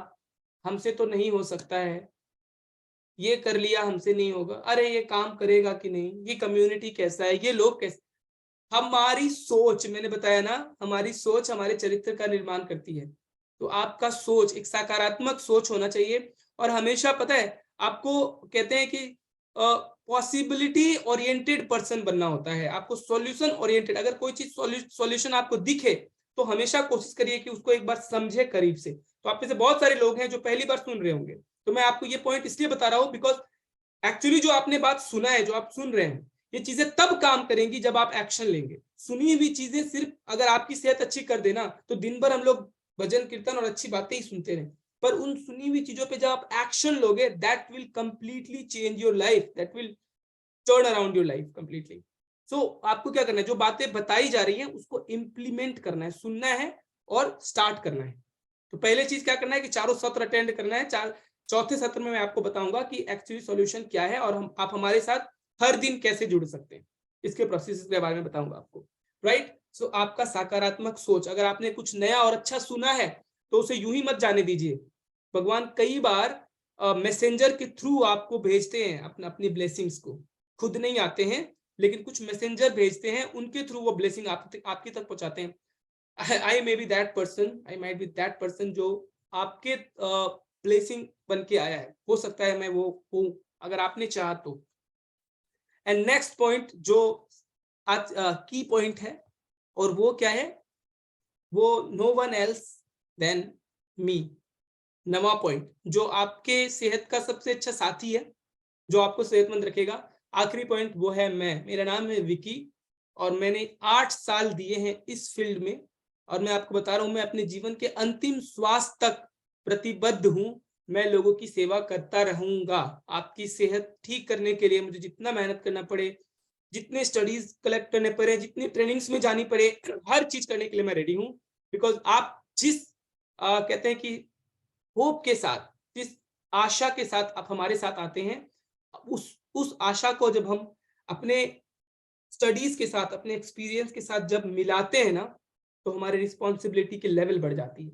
A: हमसे तो नहीं हो सकता है, ये कर लिया हमसे नहीं होगा, अरे ये काम करेगा कि नहीं, ये कम्युनिटी कैसा है, ये लोग कैसे। हमारी सोच, मैंने बताया ना, हमारी सोच हमारे चरित्र का निर्माण करती है। तो आपका सोच एक सकारात्मक सोच होना चाहिए। और हमेशा पता है आपको कहते हैं कि पॉसिबिलिटी ओरिएंटेड पर्सन बनना होता है, आपको सॉल्यूशन ओरिएंटेड। अगर कोई चीज सॉल्यूशन आपको दिखे तो हमेशा कोशिश करिए कि उसको एक बार समझे करीब से। तो आप में से बहुत सारे लोग हैं जो पहली बार सुन रहे होंगे, तो मैं आपको ये पॉइंट इसलिए बता रहा हूं बिकॉज एक्चुअली जो आपने बात सुना है, जो आप सुन रहे हैं, ये चीजें तब काम करेंगी जब आप एक्शन लेंगे। सुनी हुई चीजें सिर्फ अगर आपकी सेहत अच्छी कर देना, तो दिन भर हम लोग भजन कीर्तन और अच्छी बातें ही सुनते रहे, पर उन सुनी हुई चीजों पे जब आप एक्शन लोगे, that will completely change your life, that will turn around your life completely. So आपको क्या करना है, जो बातें बताई जा रही हैं उसको इम्प्लीमेंट करना है, सुनना है और स्टार्ट करना है। तो पहले चीज क्या करना है कि चारों सत्र अटेंड करना है, चौथे सत्र में मैं आपको बताऊंगा कि एक्चुअली सॉल्यूशन क्या है और आप हमारे साथ हर दिन कैसे जुड़ सकते हैं, इसके प्रोसेस के बारे में बताऊंगा आपको, राइट। सो आपका सकारात्मक सोच, अगर आपने कुछ नया और अच्छा सुना है तो उसे यूं ही मत जाने दीजिए। भगवान कई बार मैसेंजर के थ्रू आपको भेजते हैं अपनी ब्लेसिंग्स को, खुद नहीं आते हैं लेकिन कुछ मैसेंजर भेजते हैं, उनके थ्रू वो ब्लेसिंग आपके तक पहुंचाते हैं। I may be that person, I might be that person जो आपके ब्लेसिंग बन के आया है, हो सकता है मैं वो हूं अगर आपने चाहा तो। एंड नेक्स्ट पॉइंट जो आज की पॉइंट है, और वो क्या है, वो no one else then me. नवा पॉइंट, जो आपके सेहत का सबसे अच्छा साथी है, जो आपको सेहतमंद रखेगा। आखिरी पॉइंट वो है मैं, मेरा नाम है विकी और मैंने 8 साल दिए हैं इस फील्ड में, और मैं आपको बता रहा हूं मैं अपने जीवन के अंतिम श्वास तक प्रतिबद्ध हूं, मैं लोगों की सेवा करता रहूंगा। आपकी सेहत ठीक करने के लिए मुझे जितना मेहनत करना पड़े, जितने स्टडीज कलेक्ट करने पड़े, जितनी ट्रेनिंग्स में जानी पड़े, हर चीज करने के लिए मैं रेडी हूं। बिकॉज आप जिस कहते हैं कि होप के साथ, जिस आशा के साथ आप हमारे साथ आते हैं, उस आशा को जब हम अपने स्टडीज के साथ, अपने एक्सपीरियंस के साथ जब मिलाते हैं ना, तो हमारी रिस्पॉन्सिबिलिटी की लेवल बढ़ जाती है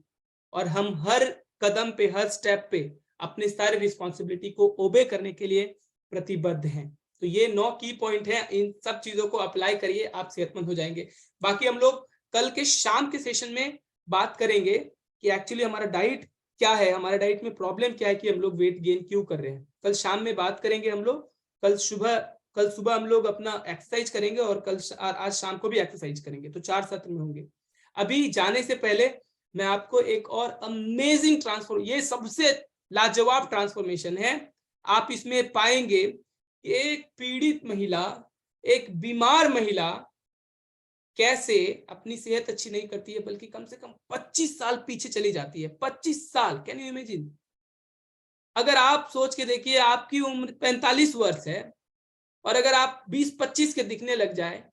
A: और हम हर कदम पे, हर स्टेप पे अपने सारे रिस्पॉन्सिबिलिटी को ओबे करने के लिए प्रतिबद्ध हैं। तो ये 9 की पॉइंट है, इन सब चीजों को अप्लाई करिए, आप सेहतमंद हो जाएंगे। बाकी हम लोग कल के शाम के सेशन में बात करेंगे कि एक्चुअली हमारा डाइट क्या है, हमारे डाइट में प्रॉब्लम क्या है कि हम लोग वेट गेन क्यों कर रहे हैं। कल शाम में बात करेंगे हम लोग। कल सुबह हम लोग अपना एक्सरसाइज करेंगे और आज शाम को भी एक्सरसाइज करेंगे, तो 4 सत्र में होंगे। अभी जाने से पहले मैं आपको एक और अमेजिंग ट्रांसफॉर्म, ये सबसे लाजवाब ट्रांसफॉर्मेशन है, आप इसमें पाएंगे एक पीड़ित महिला, एक बीमार महिला कैसे अपनी सेहत अच्छी नहीं करती है, बल्कि कम से कम 25 साल पीछे चली जाती है। 25 साल, कैन यू इमेजिन? अगर आप सोच के देखिए, आपकी उम्र 45 वर्ष है और अगर आप 20-25 के दिखने लग जाए,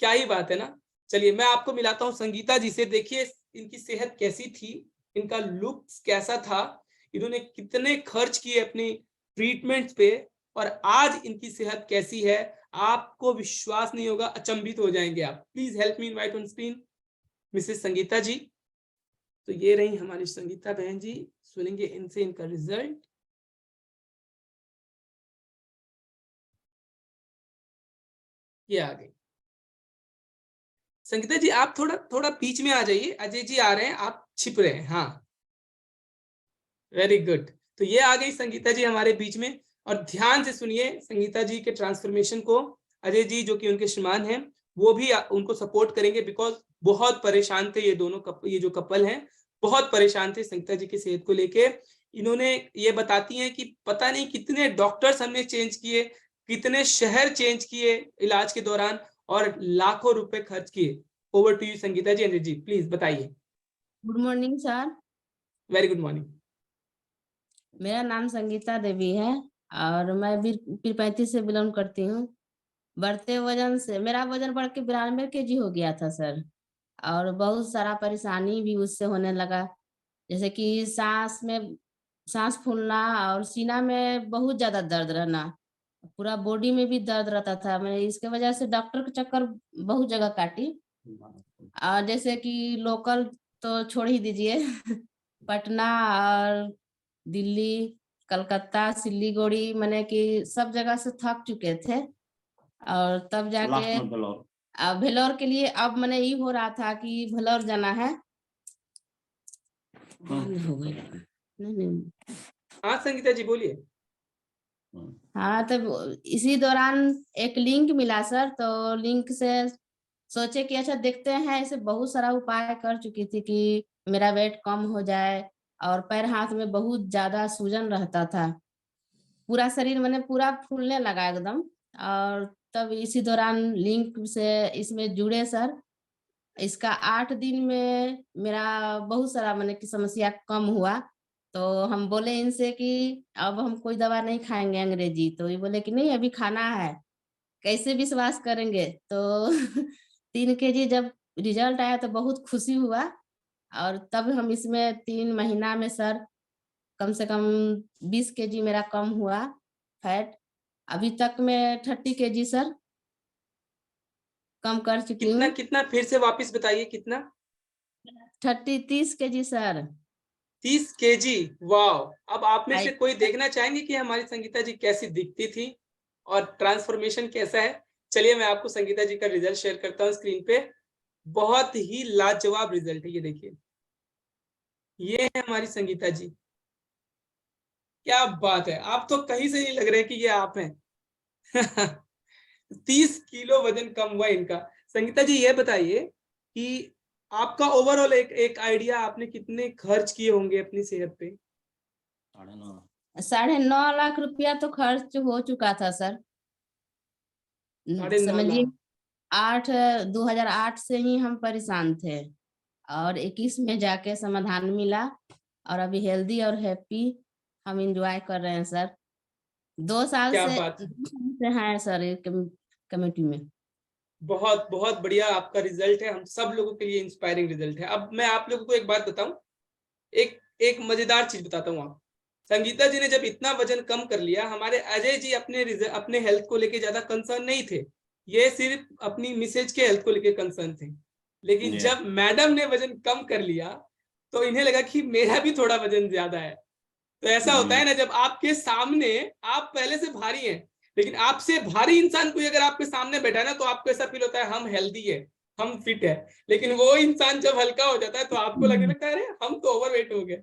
A: क्या ही बात है ना। चलिए मैं आपको मिलाता हूं संगीता जी से। देखिए इनकी सेहत कैसी थी, इनका लुक्स कैसा था, इन्होंने कितने खर्च किए अपनी ट्रीटमेंट्स पे, और आज इनकी सेहत कैसी है, आपको विश्वास नहीं होगा, अचंभित हो जाएंगे आप। Please help me invite on screen Mrs Sangeeta ji. तो ये रही हमारी संगीता बहन जी, सुनेंगे इनसे इनका रिजल्ट। ये आ गई संगीता जी, आप थोड़ा थोड़ा बीच में आ जाइए। अजय जी आ रहे हैं, आप छिप रहे हैं। हाँ, वेरी गुड। तो ये आ गई संगीता जी हमारे बीच में, और ध्यान से सुनिए संगीता जी के ट्रांसफॉर्मेशन को। अजय जी जो कि उनके श्रीमान हैं, वो भी उनको सपोर्ट करेंगे, बिकॉज बहुत परेशान थे ये दोनों ये जो कपल हैं, बहुत परेशान थे संगीता जी की सेहत को लेके। इन्होंने ये बताती हैं कि पता नहीं कितने डॉक्टर्स हमने चेंज किए, कितने शहर चेंज किए इलाज के दौरान, और लाखों रुपए खर्च किए। Over to you Sangeeta ji. Ajay ji please बताइए।
F: Good morning sir.
A: Very good morning.
F: मेरा नाम संगीता देवी है और मैं पीरपैंती से बिलोंग करती हूँ। बढ़ते वजन से मेरा वजन बढ़ के 92 kg हो गया था सर, और बहुत सारा परेशानी भी उससे होने लगा, जैसे कि सांस फूलना और सीना में बहुत ज्यादा दर्द रहना, पूरा बॉडी में भी दर्द रहता था। मैं इसके वजह से डॉक्टर के चक्कर बहुत जगह काटी, और जैसे कि लोकल तो छोड़ ही दीजिए पटना और दिल्ली, कलकत्ता, सिलीगुड़ी, मैंने कि सब जगह से थक चुके थे। और तब जाके भेलोर के लिए अब मैंने ये हो रहा था कि भेलोर जाना है। बंद हो गया। नहीं।
A: हाँ संगीता जी बोलिए।
F: हाँ, तब इसी दौरान एक लिंक मिला सर, तो लिंक से सोचे कि अच्छा देखते हैं, ऐसे बहुत सारा उपाय कर चुकी थी कि मेरा वेट कम हो जाए, और पैर हाथ में बहुत ज्यादा सूजन रहता था, पूरा शरीर मैंने पूरा फूलने लगा एकदम। और तब इसी दौरान लिंक से इसमें जुड़े सर, इसका 8 दिन में मेरा बहुत सारा मैंने की समस्या कम हुआ। तो हम बोले इनसे कि अब हम कोई दवा नहीं खाएंगे अंग्रेजी, तो ये बोले कि नहीं अभी खाना है, कैसे विश्वास करेंगे। तो 3 kg जब रिजल्ट आया तो बहुत खुशी हुआ, और तब हम इसमें 3 महीना में सर कम से कम 20 केजी मेरा कम हुआ फैट। अभी तक मैं 30 केजी सर कम कर चुकी
A: कितना
F: हूँ।
A: कितना फिर से वापस बताइए, कितना?
F: 30 केजी सर।
A: 30 केजी। वाह! अब आप में से
F: आई-
A: कोई देखना चाहेंगे कि हमारी संगीता जी कैसी दिखती थी और ट्रांसफॉर्मेशन कैसा है? चलिए मैं आपको संगीता जी का रिजल्ट शेयर करता हूँ स्क्रीन पे। बहुत ही लाजवाब रिजल्ट है, ये देखिए, ये है हमारी संगीता जी। क्या बात है, आप तो कहीं से नहीं लग रहे कि ये आप हैं। 30 किलो वजन कम हुआ इनका। संगीता जी ये बताइए कि आपका ओवरऑल एक आइडिया, आपने कितने खर्च किए होंगे अपनी सेहत पे?
F: 9.5 लाख रुपया तो खर्च हो चुका था सर।
A: 9.5
F: समझिए
A: लाख।
F: 2008 से ही हम परेशान थे और 21 में जाके समाधान मिला और अभी हेल्दी और हैप्पी हम एंजॉय कर रहे हैं सर। 2 साल
A: क्या
F: से
A: बात है,
F: हैं सर ये कमेटी में।
A: बहुत बहुत बढ़िया आपका रिजल्ट है, हम सब लोगों के लिए इंस्पायरिंग रिजल्ट है। अब मैं आप लोगों को एक बात बताऊं, एक एक मजेदार चीज बताता हूँ आप। संगीता जी ने जब इतना वजन कम कर लिया, हमारे अजय जी अपने हेल्थ को लेके ज्यादा कंसर्न नहीं थे, ये सिर्फ अपनी मिसेज के हेल्थ को लेके कंसर्न थे। लेकिन जब मैडम ने वजन कम कर लिया तो इन्हें लगा कि मेरा भी थोड़ा वजन ज्यादा है। तो ऐसा होता है ना, जब आपके सामने आप पहले से भारी हैं, लेकिन आपसे भारी इंसान कोई अगर आपके सामने बैठा है ना, तो आपको ऐसा फील होता है हम हेल्दी है, हम फिट है। लेकिन वो इंसान जब हल्का हो जाता है तो आपको लगने लगता है अरे हम तो ओवरवेट हो गए।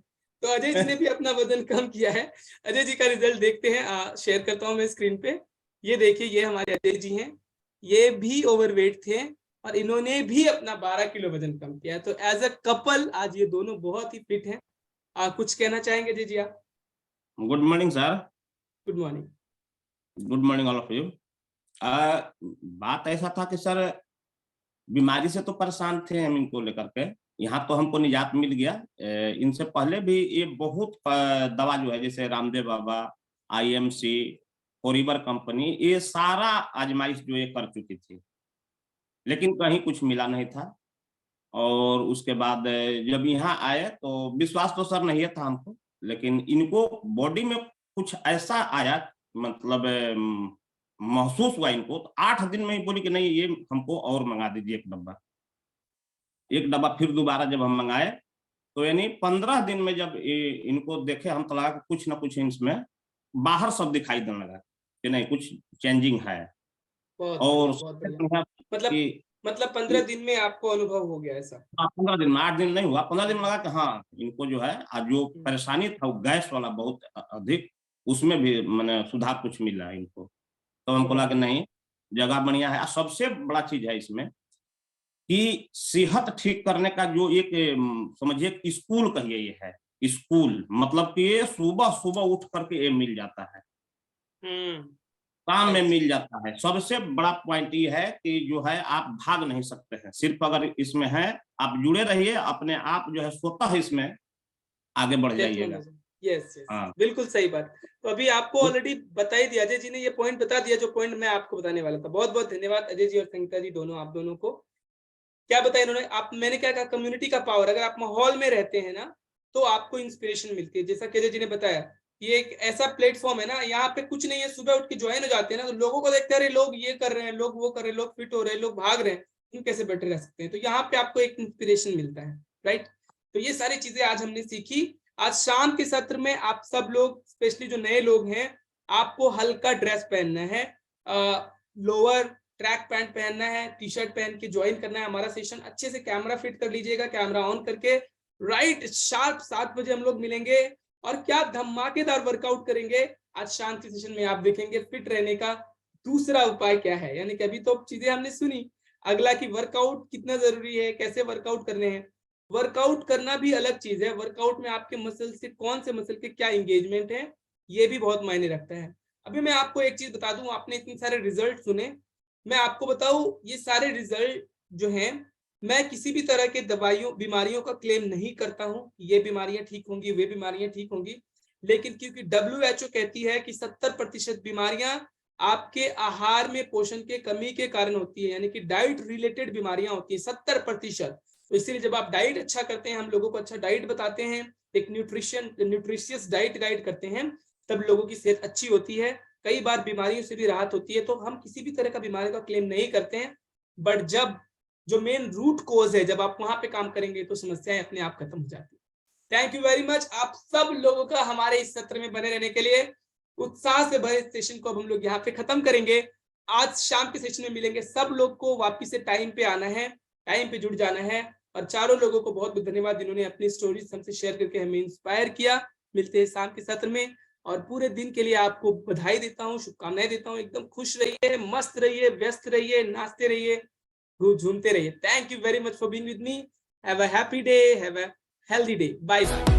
A: तो अजय जी ने भी अपना वजन कम किया है। अजय जी का रिजल्ट देखते हैं, शेयर करता हूं मैं स्क्रीन पे। ये देखिए, ये हमारे अजय जी हैं, ये भी ओवरवेट थे और इन्होंने भी अपना 12 किलो वजन कम किया है। तो एज अ कपल आज ये दोनों बहुत ही फिट हैं। कुछ कहना चाहेंगे अजय जी आप?
G: Good morning sir.
A: Good morning.
G: Good morning all of you. बात ऐसा था कि सर बीमारी से तो परेशान थे हम इनको लेकर के। यहाँ तो हमको निजात मिल गया। इनसे पहले भी ये बहुत दवा जो है, जैसे Ramdev Baba, IMC, forever company, ये सारा आजमाइश जो ये कर चुकी थी, लेकिन कहीं कुछ मिला नहीं था। और उसके बाद जब यहाँ आए तो विश्वास तो सर नहीं था हमको, लेकिन इनको बॉडी में कुछ ऐसा आया, मतलब महसूस हुआ इनको। तो 8 दिन में ही बोली कि नहीं, ये हमको और मंगा दीजिए एक डब्बा। फिर दोबारा जब हम मंगाए तो यानी 15 दिन में जब इनको देखे हम, तो लगा कि कुछ ना कुछ इसमें बाहर सब दिखाई देने लगा कि नहीं कुछ चेंजिंग है।
A: बहुत
G: और
A: बढ़िया, बहुत बढ़िया। मतलब 15 दिन में आपको अनुभव हो गया ऐसा?
G: 15 दिन में, 8 दिन नहीं हुआ, 15 दिन में लगा कि हाँ इनको जो है आज जो परेशानी था वो गैस वाला बहुत अधिक, उसमें भी मैंने सुधार कुछ मिला इनको। तो हमको लगा कि नहीं जगह बढ़िया है। सबसे बड़ा चीज है इसमें कि सेहत ठीक करने का जो एक समझिए स्कूल कहिए ये है। स्कूल मतलब कि ये सुबह सुबह उठ करके ये मिल जाता है, काम में मिल जाता है। सबसे बड़ा पॉइंट ये है कि जो है आप भाग नहीं सकते हैं, सिर्फ अगर इसमें है आप जुड़े रहिए, अपने आप जो है स्वतः इसमें आगे बढ़ जाइएगा।
A: यस,
G: हाँ,
A: बिल्कुल सही बात। तो अभी आपको ऑलरेडी बता ही दिया, अजय जी ने ये पॉइंट बता दिया जो पॉइंट मैं आपको बताने वाला था। बहुत बहुत धन्यवाद अजय जी और संगीता जी दोनों, आप दोनों को। क्या बताया इन्होंने, आप मैंने क्या कहा, कम्युनिटी का पावर। अगर आप माहौल में रहते हैं ना तो आपको इंस्पिरेशन मिलती है। जैसा कि अजय जी ने बताया, ये एक ऐसा प्लेटफॉर्म है ना, यहाँ पे कुछ नहीं है, सुबह उठ के ज्वाइन हो जाते हैं ना, तो लोगों को देखते हैं लोग ये कर रहे हैं, लोग वो कर रहे हैं, लोग फिट हो रहे हैं, लोग भाग रहे हैं, हम कैसे बेटर रह सकते हैं। तो यहाँ पे आपको एक इंस्पिरेशन मिलता है, राइट। तो ये सारी चीजें आज हमने सीखी। आज शाम के सत्र में आप सब लोग, स्पेशली जो नए लोग हैं, आपको हल्का ड्रेस पहनना है, लोअर ट्रैक पैंट पहनना है, टी शर्ट पहन के ज्वाइन करना है हमारा सेशन। अच्छे से कैमरा फिट कर लीजिएगा, कैमरा ऑन करके राइट शार्प 7 बजे हम लोग मिलेंगे और क्या धमाकेदार वर्कआउट करेंगे। आज शाम के सेशन में आप देखेंगे फिट रहने का दूसरा उपाय क्या है। यानी कि अभी तो चीजें हमने सुनी, अगला की वर्कआउट कितना जरूरी है, कैसे वर्कआउट करने हैं। वर्कआउट करना भी अलग चीज है, वर्कआउट में आपके मसल से कौन से मसल के क्या इंगेजमेंट है, ये भी बहुत मायने रखता है। अभी मैं आपको एक चीज बता दूं, आपने इतने सारे रिजल्ट सुने, मैं आपको बताऊं ये सारे रिजल्ट जो हैं, मैं किसी भी तरह के दवाइयों बीमारियों का क्लेम नहीं करता हूं, ये बीमारियां ठीक होंगी, वे बीमारियां ठीक होंगी। लेकिन क्योंकि WHO कहती है कि 70% बीमारियां आपके आहार में पोषण के कमी के कारण होती है, यानी कि डाइट रिलेटेड बीमारियां होती है 70%। तो इसीलिए जब आप डाइट अच्छा करते हैं, हम लोगों को अच्छा डाइट बताते हैं, एक न्यूट्रिशियस डाइट गाइड करते हैं, तब लोगों की सेहत अच्छी होती है, कई बार बीमारियों से भी राहत होती है। तो हम किसी भी तरह का बीमारी का क्लेम नहीं करते हैं, बट जब जो मेन रूट कोज है, जब आप वहां पे काम करेंगे तो समस्याएं अपने आप खत्म हो जाती है। थैंक यू वेरी मच आप सब लोगों का हमारे इस सत्र में बने रहने के लिए। उत्साह से भरे सेशन को अब हम लोग यहाँ पे खत्म करेंगे। आज शाम के सेशन में मिलेंगे। सब लोग को वापिस से टाइम पे आना है, टाइम पे जुड़ जाना है। और चारों लोगों को बहुत बहुत धन्यवाद जिन्होंने अपनी स्टोरीज हमसे शेयर करके हमें इंस्पायर किया। मिलते हैं शाम के सत्र में, और पूरे दिन के लिए आपको बधाई देता हूँ, शुभकामनाएं देता हूँ। एकदम खुश रहिए, मस्त रहिए, व्यस्त रहिए, नाचते रहिए, झूमते रहिए। Thank you very much for being with me. Have a happy day, have a healthy day. Bye bye.